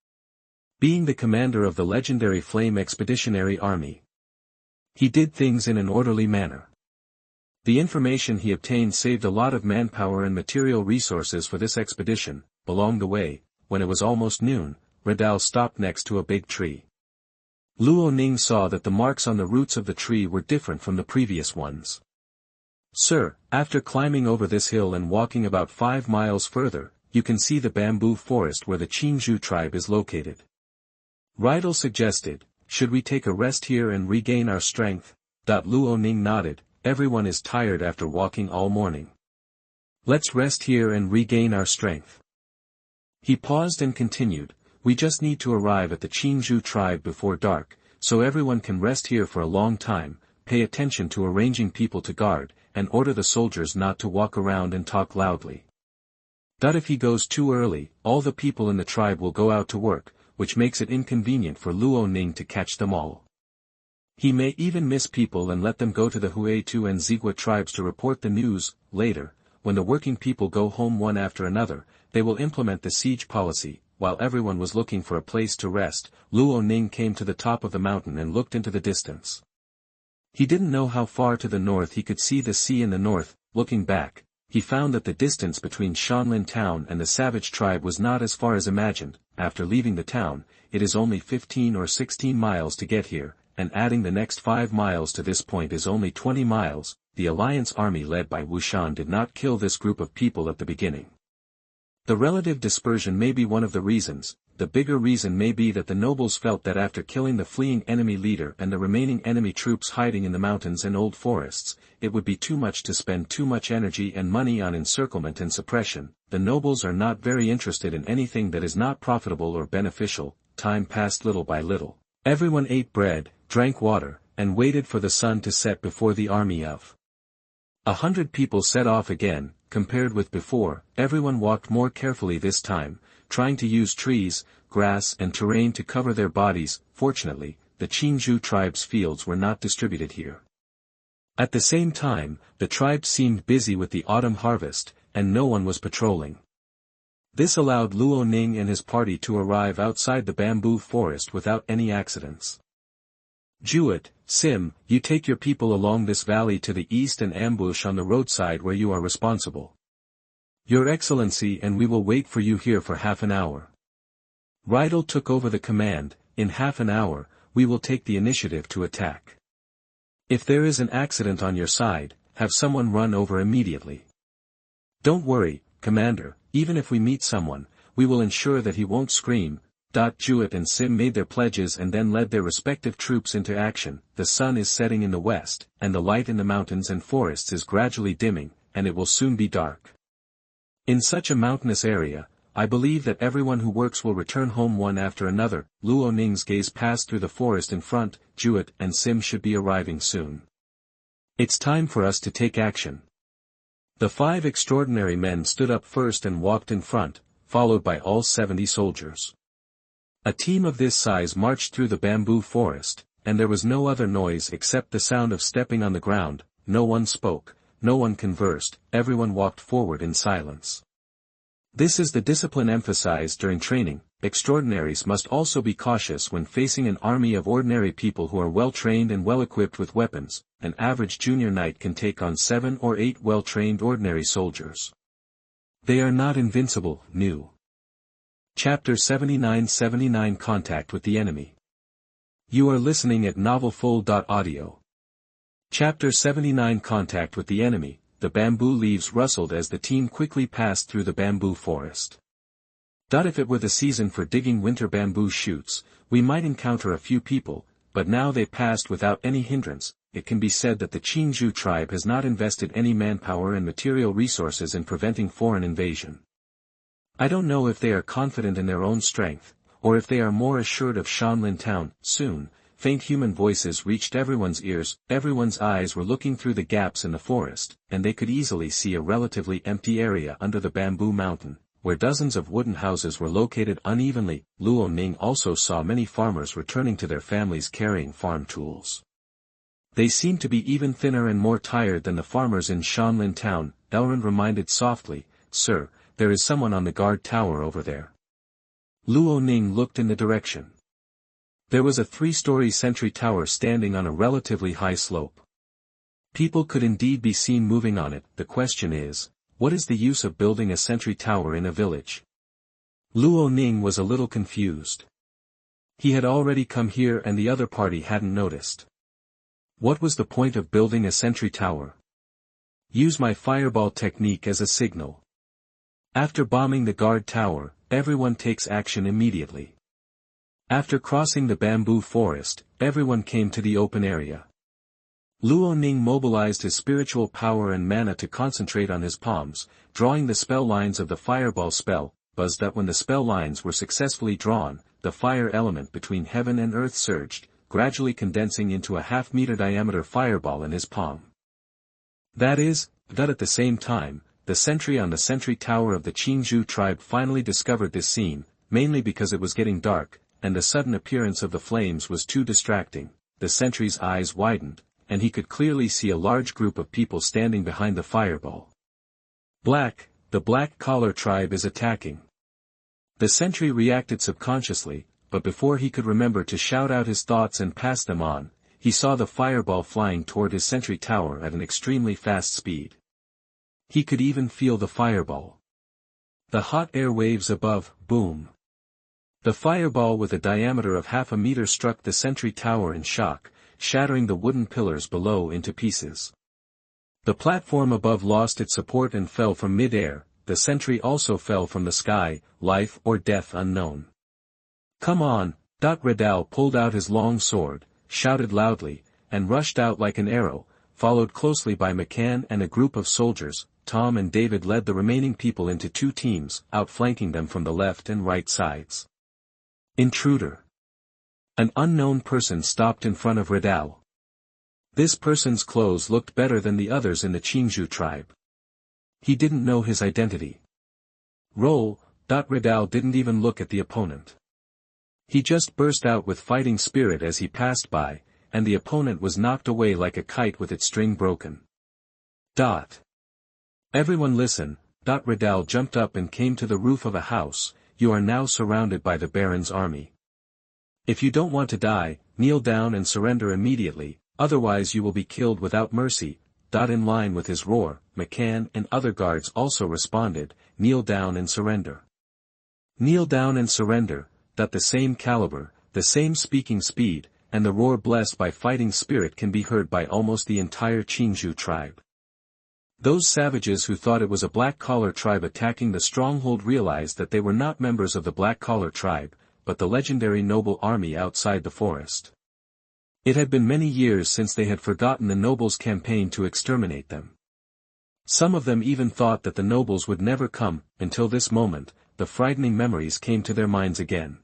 being the commander of the legendary Flame Expeditionary Army. He did things in an orderly manner. The information he obtained saved a lot of manpower and material resources for this expedition. Along the way, when it was almost noon, Redal stopped next to a big tree. Luo Ning saw that the marks on the roots of the tree were different from the previous ones. "Sir, after climbing over this hill and walking about 5 miles further, you can see the bamboo forest where the Qingzhou tribe is located." Redal suggested, "Should we take a rest here and regain our strength?" Luo Ning nodded, "Everyone is tired after walking all morning. Let's rest here and regain our strength." He paused and continued, "We just need to arrive at the Qingzhou tribe before dark, so everyone can rest here for a long time. Pay attention to arranging people to guard, and order the soldiers not to walk around and talk loudly. If he goes too early, all the people in the tribe will go out to work, which makes it inconvenient for Luo Ning to catch them all. He may even miss people and let them go to the Huitu and Zigua tribes to report the news. Later, when the working people go home one after another, they will implement the siege policy." While everyone was looking for a place to rest, Luo Ning came to the top of the mountain and looked into the distance. He didn't know how far to the north he could see the sea in the north. Looking back, he found that the distance between Shanlin town and the savage tribe was not as far as imagined. After leaving the town, it is only 15 or 16 miles to get here, and adding the next 5 miles to this point is only 20 miles. The Alliance army led by Wushan did not kill this group of people at the beginning. The relative dispersion may be one of the reasons. The bigger reason may be that the nobles felt that after killing the fleeing enemy leader and the remaining enemy troops hiding in the mountains and old forests, it would be too much to spend too much energy and money on encirclement and suppression. The nobles are not very interested in anything that is not profitable or beneficial. Time passed little by little. Everyone ate bread, drank water, and waited for the sun to set before the army of 100 people set off again. Compared with before, everyone walked more carefully this time, trying to use trees, grass and terrain to cover their bodies. Fortunately, the Qingzhou tribe's fields were not distributed here. At the same time, the tribe seemed busy with the autumn harvest, and no one was patrolling. This allowed Luo Ning and his party to arrive outside the bamboo forest without any accidents. "Jewett, Sim, you take your people along this valley to the east and ambush on the roadside where you are responsible. Your Excellency, and we will wait for you here for half an hour." Redal took over the command. "In half an hour, we will take the initiative to attack. If there is an accident on your side, have someone run over immediately. Don't worry, Commander, even if we meet someone, we will ensure that he won't scream." Jewett and Sim made their pledges and then led their respective troops into action. The sun is setting in the west, and the light in the mountains and forests is gradually dimming, and it will soon be dark. In such a mountainous area, I believe that everyone who works will return home one after another. Luo Ning's gaze passed through the forest in front. Jewett and Sim should be arriving soon. It's time for us to take action. The 5 extraordinary men stood up first and walked in front, followed by all 70 soldiers. A team of this size marched through the bamboo forest, and there was no other noise except the sound of stepping on the ground. No one spoke, no one conversed, everyone walked forward in silence. This is the discipline emphasized during training. Extraordinaries must also be cautious when facing an army of ordinary people who are well-trained and well-equipped with weapons. An average junior knight can take on 7 or 8 well-trained ordinary soldiers. They are not invincible. New. Chapter 79 Contact with the Enemy. You are listening at novelfull.audio. Chapter 79 Contact with the Enemy. The bamboo leaves rustled as the team quickly passed through the bamboo forest. If it were the season for digging winter bamboo shoots, we might encounter a few people, but now they passed without any hindrance. It can be said that the Qingzhou tribe has not invested any manpower and material resources in preventing foreign invasion. I don't know if they are confident in their own strength, or if they are more assured of Shanlin town. Soon, faint human voices reached everyone's ears. Everyone's eyes were looking through the gaps in the forest, and they could easily see a relatively empty area under the bamboo mountain, where dozens of wooden houses were located unevenly. Luo Ning also saw many farmers returning to their families carrying farm tools. They seemed to be even thinner and more tired than the farmers in Shanlin town. Elrond reminded softly, "Sir, there is someone on the guard tower over there." Luo Ning looked in the direction. There was a 3-story sentry tower standing on a relatively high slope. People could indeed be seen moving on it. The question is, what is the use of building a sentry tower in a village? Luo Ning was a little confused. He had already come here and the other party hadn't noticed. What was the point of building a sentry tower? Use my fireball technique as a signal. After bombing the guard tower, everyone takes action immediately. After crossing the bamboo forest, everyone came to the open area. Luo Ning mobilized his spiritual power and mana to concentrate on his palms, drawing the spell lines of the fireball spell. Buzzed that when the spell lines were successfully drawn, the fire element between heaven and earth surged, gradually condensing into a half-meter diameter fireball in his palm. That at the same time, the sentry on the sentry tower of the Qingzhou tribe finally discovered this scene, mainly because it was getting dark, and the sudden appearance of the flames was too distracting. The sentry's eyes widened, and he could clearly see a large group of people standing behind the fireball. The black collar tribe is attacking. The sentry reacted subconsciously, but before he could remember to shout out his thoughts and pass them on, he saw the fireball flying toward his sentry tower at an extremely fast speed. He could even feel the fireball. The hot air waves above, boom. The fireball with a diameter of half a meter struck the sentry tower in shock, shattering the wooden pillars below into pieces. The platform above lost its support and fell from mid-air. The sentry also fell from the sky, life or death unknown. "Come on!" Redal pulled out his long sword, shouted loudly, and rushed out like an arrow, followed closely by McCann and a group of soldiers. Tom and David led the remaining people into 2 teams, outflanking them from the left and right sides. Intruder. An unknown person stopped in front of Redal. This person's clothes looked better than the others in the Qingzhou tribe. He didn't know his identity. Roll. Redal didn't even look at the opponent. He just burst out with fighting spirit as he passed by, and the opponent was knocked away like a kite with its string broken. Everyone listen. Redal jumped up and came to the roof of a house. You are now surrounded by the Baron's army. If you don't want to die, kneel down and surrender immediately, otherwise you will be killed without mercy. In line with his roar, McCann and other guards also responded, kneel down and surrender. Kneel down and surrender. The same caliber, the same speaking speed, and the roar blessed by fighting spirit can be heard by almost the entire Qingzhou tribe. Those savages who thought it was a black-collar tribe attacking the stronghold realized that they were not members of the black-collar tribe, but the legendary noble army outside the forest. It had been many years since they had forgotten the nobles' campaign to exterminate them. Some of them even thought that the nobles would never come. Until this moment, the frightening memories came to their minds again.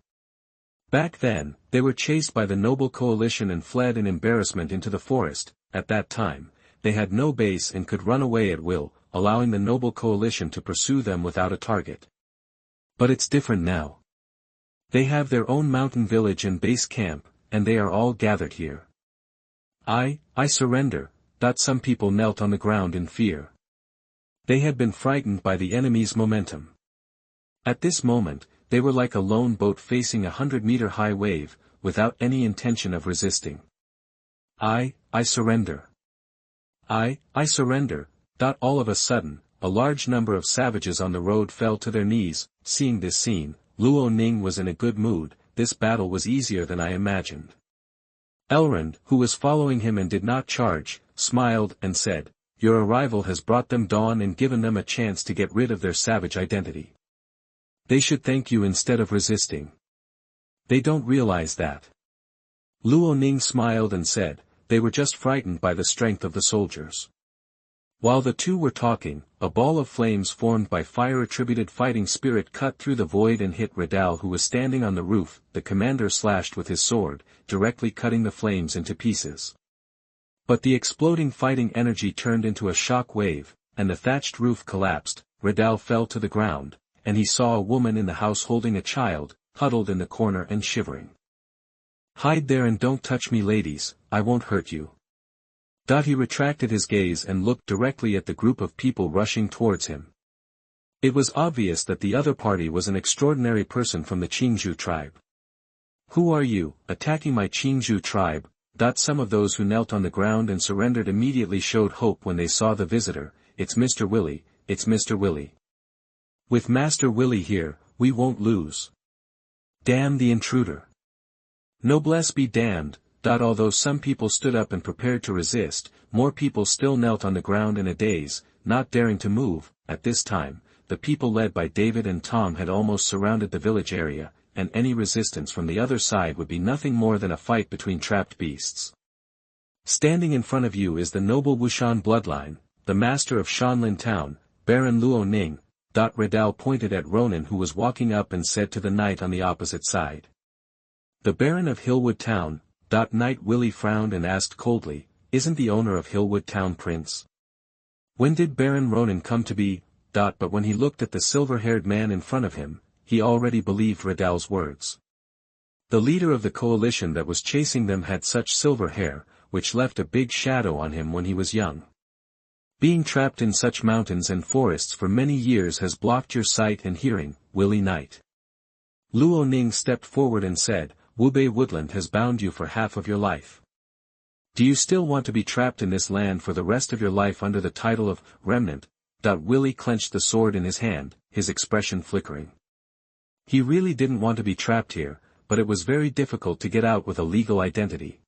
Back then, they were chased by the noble coalition and fled in embarrassment into the forest. At that time, they had no base and could run away at will. allowing the noble coalition to pursue them without a target. But it's different now. They have their own mountain village and base camp, and they are all gathered here. I surrender. Some people knelt on the ground in fear. They had been frightened by the enemy's momentum. At this moment, they were like a lone boat facing a 100-meter-high wave, without any intention of resisting. I surrender. I surrender. All of a sudden, a large number of savages on the road fell to their knees. Seeing this scene, Luo Ning was in a good mood. This battle was easier than I imagined. Elrond, who was following him and did not charge, smiled and said, "Your arrival has brought them dawn and given them a chance to get rid of their savage identity. They should thank you instead of resisting. They don't realize that." Luo Ning smiled and said, "They were just frightened by the strength of the soldiers." While the two were talking, a ball of flames formed by fire-attributed fighting spirit cut through the void and hit Redal, who was standing on the roof. The commander slashed with his sword, directly cutting the flames into pieces. But the exploding fighting energy turned into a shock wave, and the thatched roof collapsed. Redal fell to the ground, and he saw a woman in the house holding a child, huddled in the corner and shivering. "Hide there and don't touch me, ladies, I won't hurt you." He retracted his gaze and looked directly at the group of people rushing towards him. It was obvious that the other party was an extraordinary person from the Qingzhou tribe. "Who are you, attacking my Qingzhou tribe?" Some of those who knelt on the ground and surrendered immediately showed hope when they saw the visitor. "It's Mr. Willie, it's Mr. Willie. With Master Willie here, we won't lose. Damn the intruder. Noblesse be damned." Although some people stood up and prepared to resist, more people still knelt on the ground in a daze, not daring to move. At this time, the people led by David and Tom had almost surrounded the village area, and any resistance from the other side would be nothing more than a fight between trapped beasts. "Standing in front of you is the noble Wushan bloodline, the master of Shanlin Town, Baron Luo Ning." Redal pointed at Ronan, who was walking up, and said to the knight on the opposite side. "The Baron of Hillwood Town." Knight Willie frowned and asked coldly, "Isn't the owner of Hillwood Town Prince? When did Baron Ronan come to be?" But when he looked at the silver-haired man in front of him, he already believed Redal's words. The leader of the coalition that was chasing them had such silver hair, which left a big shadow on him when he was young. Being trapped in such mountains and forests for many years has blocked your sight and hearing, Willie Knight. Luo Ning stepped forward and said, "Wubei Woodland has bound you for half of your life. Do you still want to be trapped in this land for the rest of your life under the title of Remnant?" Willie clenched the sword in his hand, his expression flickering. He really didn't want to be trapped here, but it was very difficult to get out with a legal identity.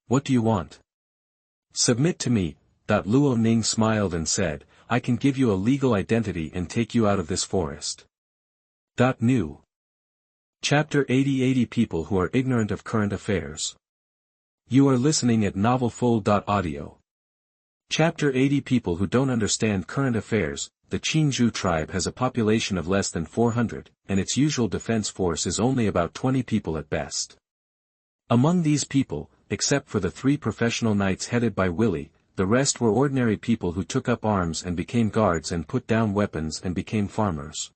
"What do you want?" "Submit to me." Luo Ning smiled and said, "I can give you a legal identity and take you out of this forest." New. Chapter 80 People who are ignorant of current affairs. You are listening at novelfull.audio. Chapter 80 People who don't understand current affairs. The Qingzhou tribe has a population of less than 400, and its usual defense force is only about 20 people at best. Among these people, except for the 3 professional knights headed by Willie, the rest were ordinary people who took up arms and became guards and put down weapons and became farmers.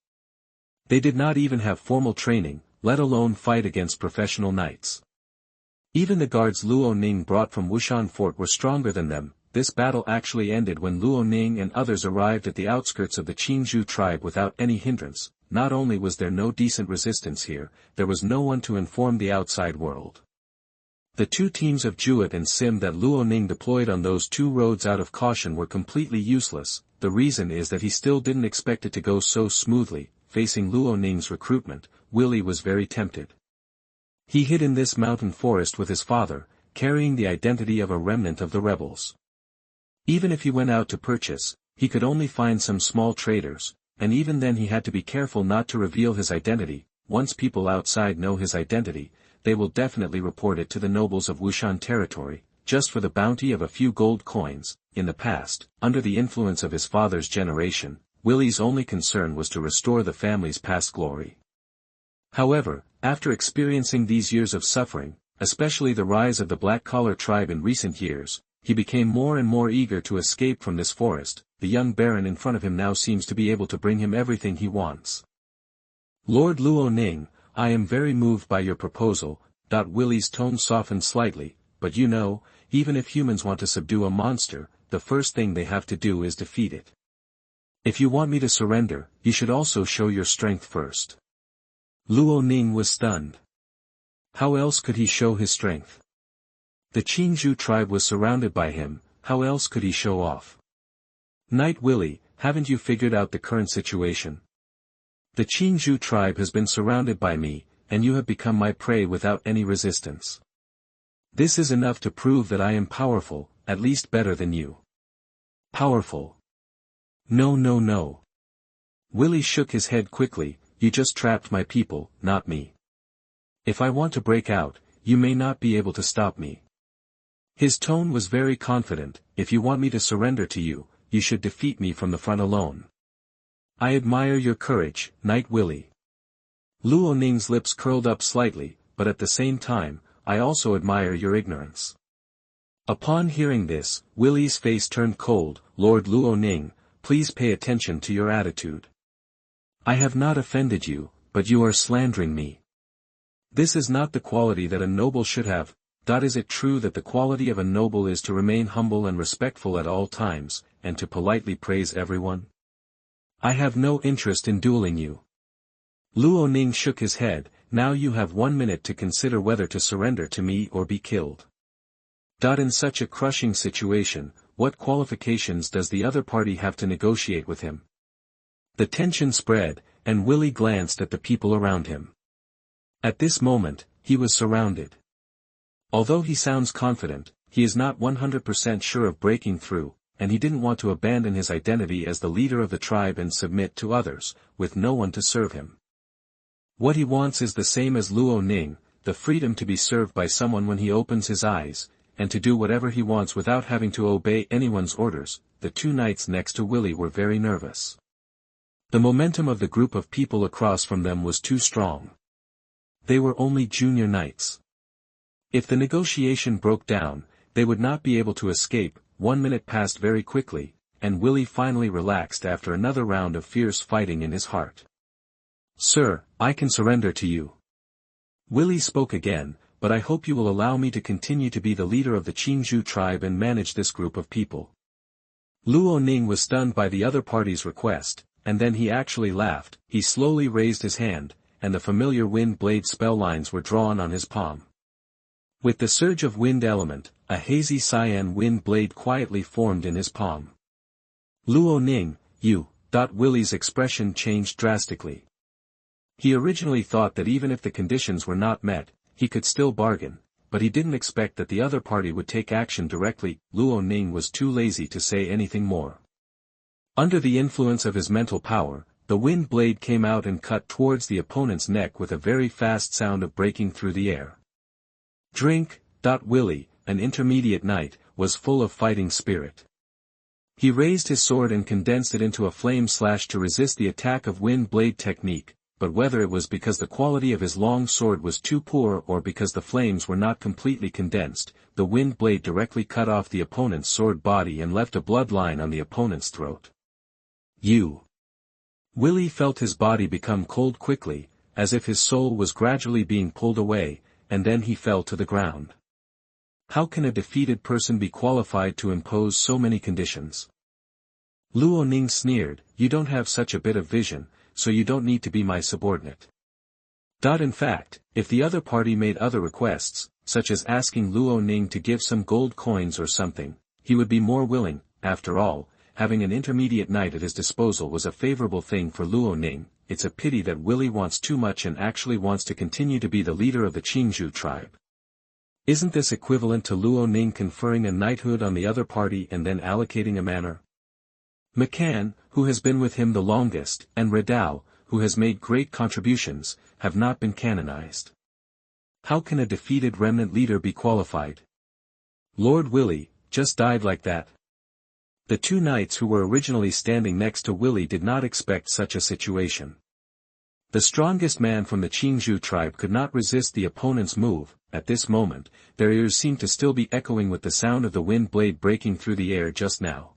They did not even have formal training, let alone fight against professional knights. Even the guards Luo Ning brought from Wushan Fort were stronger than them. This battle actually ended when Luo Ning and others arrived at the outskirts of the Qingzhou tribe without any hindrance. Not only was there no decent resistance here, there was no one to inform the outside world. The 2 teams of Jewett and Sim that Luo Ning deployed on those 2 roads out of caution were completely useless. The reason is that he still didn't expect it to go so smoothly. Facing Luo Ning's recruitment, Willie was very tempted. He hid in this mountain forest with his father, carrying the identity of a remnant of the rebels. Even if he went out to purchase, he could only find some small traders, and even then he had to be careful not to reveal his identity. Once people outside know his identity, they will definitely report it to the nobles of Wushan territory, just for the bounty of a few gold coins. In the past, under the influence of his father's generation, Willie's only concern was to restore the family's past glory. However, after experiencing these years of suffering, especially the rise of the black-collar tribe in recent years, he became more and more eager to escape from this forest. The young baron in front of him now seems to be able to bring him everything he wants. Lord Luo Ning, I am very moved by your proposal. Willy's tone softened slightly, but you know, even if humans want to subdue a monster, the first thing they have to do is defeat it. If you want me to surrender, you should also show your strength first. Luo Ning was stunned. How else could he show his strength? The Qingzhou tribe was surrounded by him, how else could he show off? Knight Willy, haven't you figured out the current situation? The Qingzhou tribe has been surrounded by me, and you have become my prey without any resistance. This is enough to prove that I am powerful, at least better than you. Powerful? No, no, no. Willy shook his head quickly. You just trapped my people, not me. If I want to break out, you may not be able to stop me. His tone was very confident. If you want me to surrender to you, you should defeat me from the front alone. I admire your courage, Knight Willy. Luo Ning's lips curled up slightly, but at the same time, I also admire your ignorance. Upon hearing this, Willy's face turned cold. Lord Luo Ning, please pay attention to your attitude. I have not offended you, but you are slandering me. This is not the quality that a noble should have. Is it true that the quality of a noble is to remain humble and respectful at all times, and to politely praise everyone? I have no interest in dueling you. Luo Ning shook his head. Now you have 1 minute to consider whether to surrender to me or be killed. In such a crushing situation, what qualifications does the other party have to negotiate with him? The tension spread, and Willy glanced at the people around him. At this moment, he was surrounded. Although he sounds confident, he is not 100% sure of breaking through, and he didn't want to abandon his identity as the leader of the tribe and submit to others, with no one to serve him. What he wants is the same as Luo Ning, the freedom to be served by someone when he opens his eyes, and to do whatever he wants without having to obey anyone's orders. The two knights next to Willy were very nervous. The momentum of the group of people across from them was too strong. They were only junior knights. If the negotiation broke down, they would not be able to escape. 1 minute passed very quickly, and Willy finally relaxed after another round of fierce fighting in his heart. Sir, I can surrender to you. Willy spoke again, but I hope you will allow me to continue to be the leader of the Qingzhou tribe and manage this group of people. Luo Ning was stunned by the other party's request, and then he actually laughed. He slowly raised his hand, and the familiar wind blade spell lines were drawn on his palm. With the surge of wind element, a hazy cyan wind blade quietly formed in his palm. Luo Ning, you. Willy's expression changed drastically. He originally thought that even if the conditions were not met, he could still bargain, but he didn't expect that the other party would take action directly. Luo Ning was too lazy to say anything more. Under the influence of his mental power, the wind blade came out and cut towards the opponent's neck with a very fast sound of breaking through the air. Drink. Willy, an intermediate knight, was full of fighting spirit. He raised his sword and condensed it into a flame slash to resist the attack of wind blade technique, but whether it was because the quality of his long sword was too poor or because the flames were not completely condensed, the wind blade directly cut off the opponent's sword body and left a bloodline on the opponent's throat. Willy felt his body become cold quickly, as if his soul was gradually being pulled away, and then he fell to the ground. How can a defeated person be qualified to impose so many conditions? Luo Ning sneered, you don't have such a bit of vision, so you don't need to be my subordinate. In fact, if the other party made other requests, such as asking Luo Ning to give some gold coins or something, he would be more willing. After all, having an intermediate knight at his disposal was a favorable thing for Luo Ning. It's a pity that Willy wants too much and actually wants to continue to be the leader of the Qingzhou tribe. Isn't this equivalent to Luo Ning conferring a knighthood on the other party and then allocating a manor? McCann, who has been with him the longest, and Redal, who has made great contributions, have not been canonized. How can a defeated remnant leader be qualified? Lord Willy, just died like that. The two knights who were originally standing next to Willy did not expect such a situation. The strongest man from the Qingzhou tribe could not resist the opponent's move. At this moment, their ears seemed to still be echoing with the sound of the wind blade breaking through the air just now.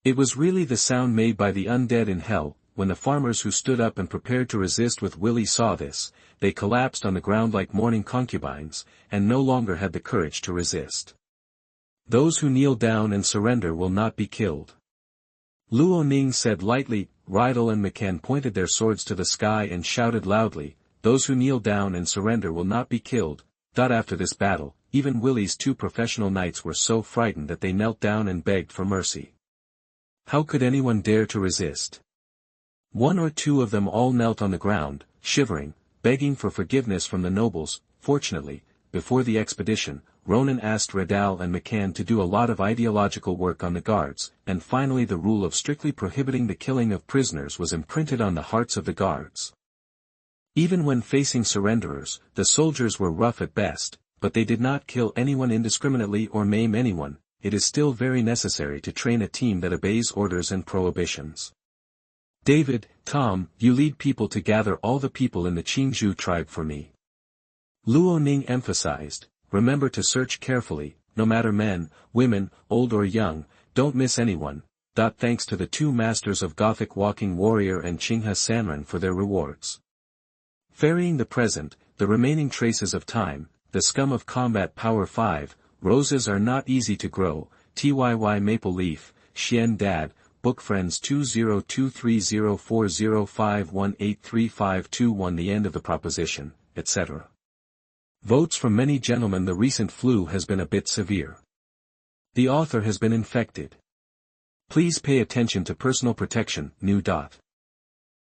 It was really the sound made by the undead in hell. When the farmers who stood up and prepared to resist with Willie saw this, they collapsed on the ground like mourning concubines, and no longer had the courage to resist. Those who kneel down and surrender will not be killed. Luo Ning said lightly. Redal and McCann pointed their swords to the sky and shouted loudly, those who kneel down and surrender will not be killed. After this battle, even Willie's 2 professional knights were so frightened that they knelt down and begged for mercy. How could anyone dare to resist? 1 or 2 of them all knelt on the ground, shivering, begging for forgiveness from the nobles. Fortunately, before the expedition, Ronan asked Redal and McCann to do a lot of ideological work on the guards, and finally the rule of strictly prohibiting the killing of prisoners was imprinted on the hearts of the guards. Even when facing surrenderers, the soldiers were rough at best, but they did not kill anyone indiscriminately or maim anyone. It is still very necessary to train a team that obeys orders and prohibitions. David, Tom, you lead people to gather all the people in the Qingzhou tribe for me. Luo Ning emphasized, remember to search carefully, no matter men, women, old or young, don't miss anyone. Thanks to the 2 masters of Gothic Walking Warrior and Qinghe Sanren for their rewards. Ferrying the present, the remaining traces of time, the scum of combat power 5, roses are not easy to grow, TYY Maple Leaf, Xian Dad, Book Friends 202304051835221 The end of the proposition, etc. Votes from many gentlemen. The recent flu has been a bit severe. The author has been infected. Please pay attention to personal protection. New.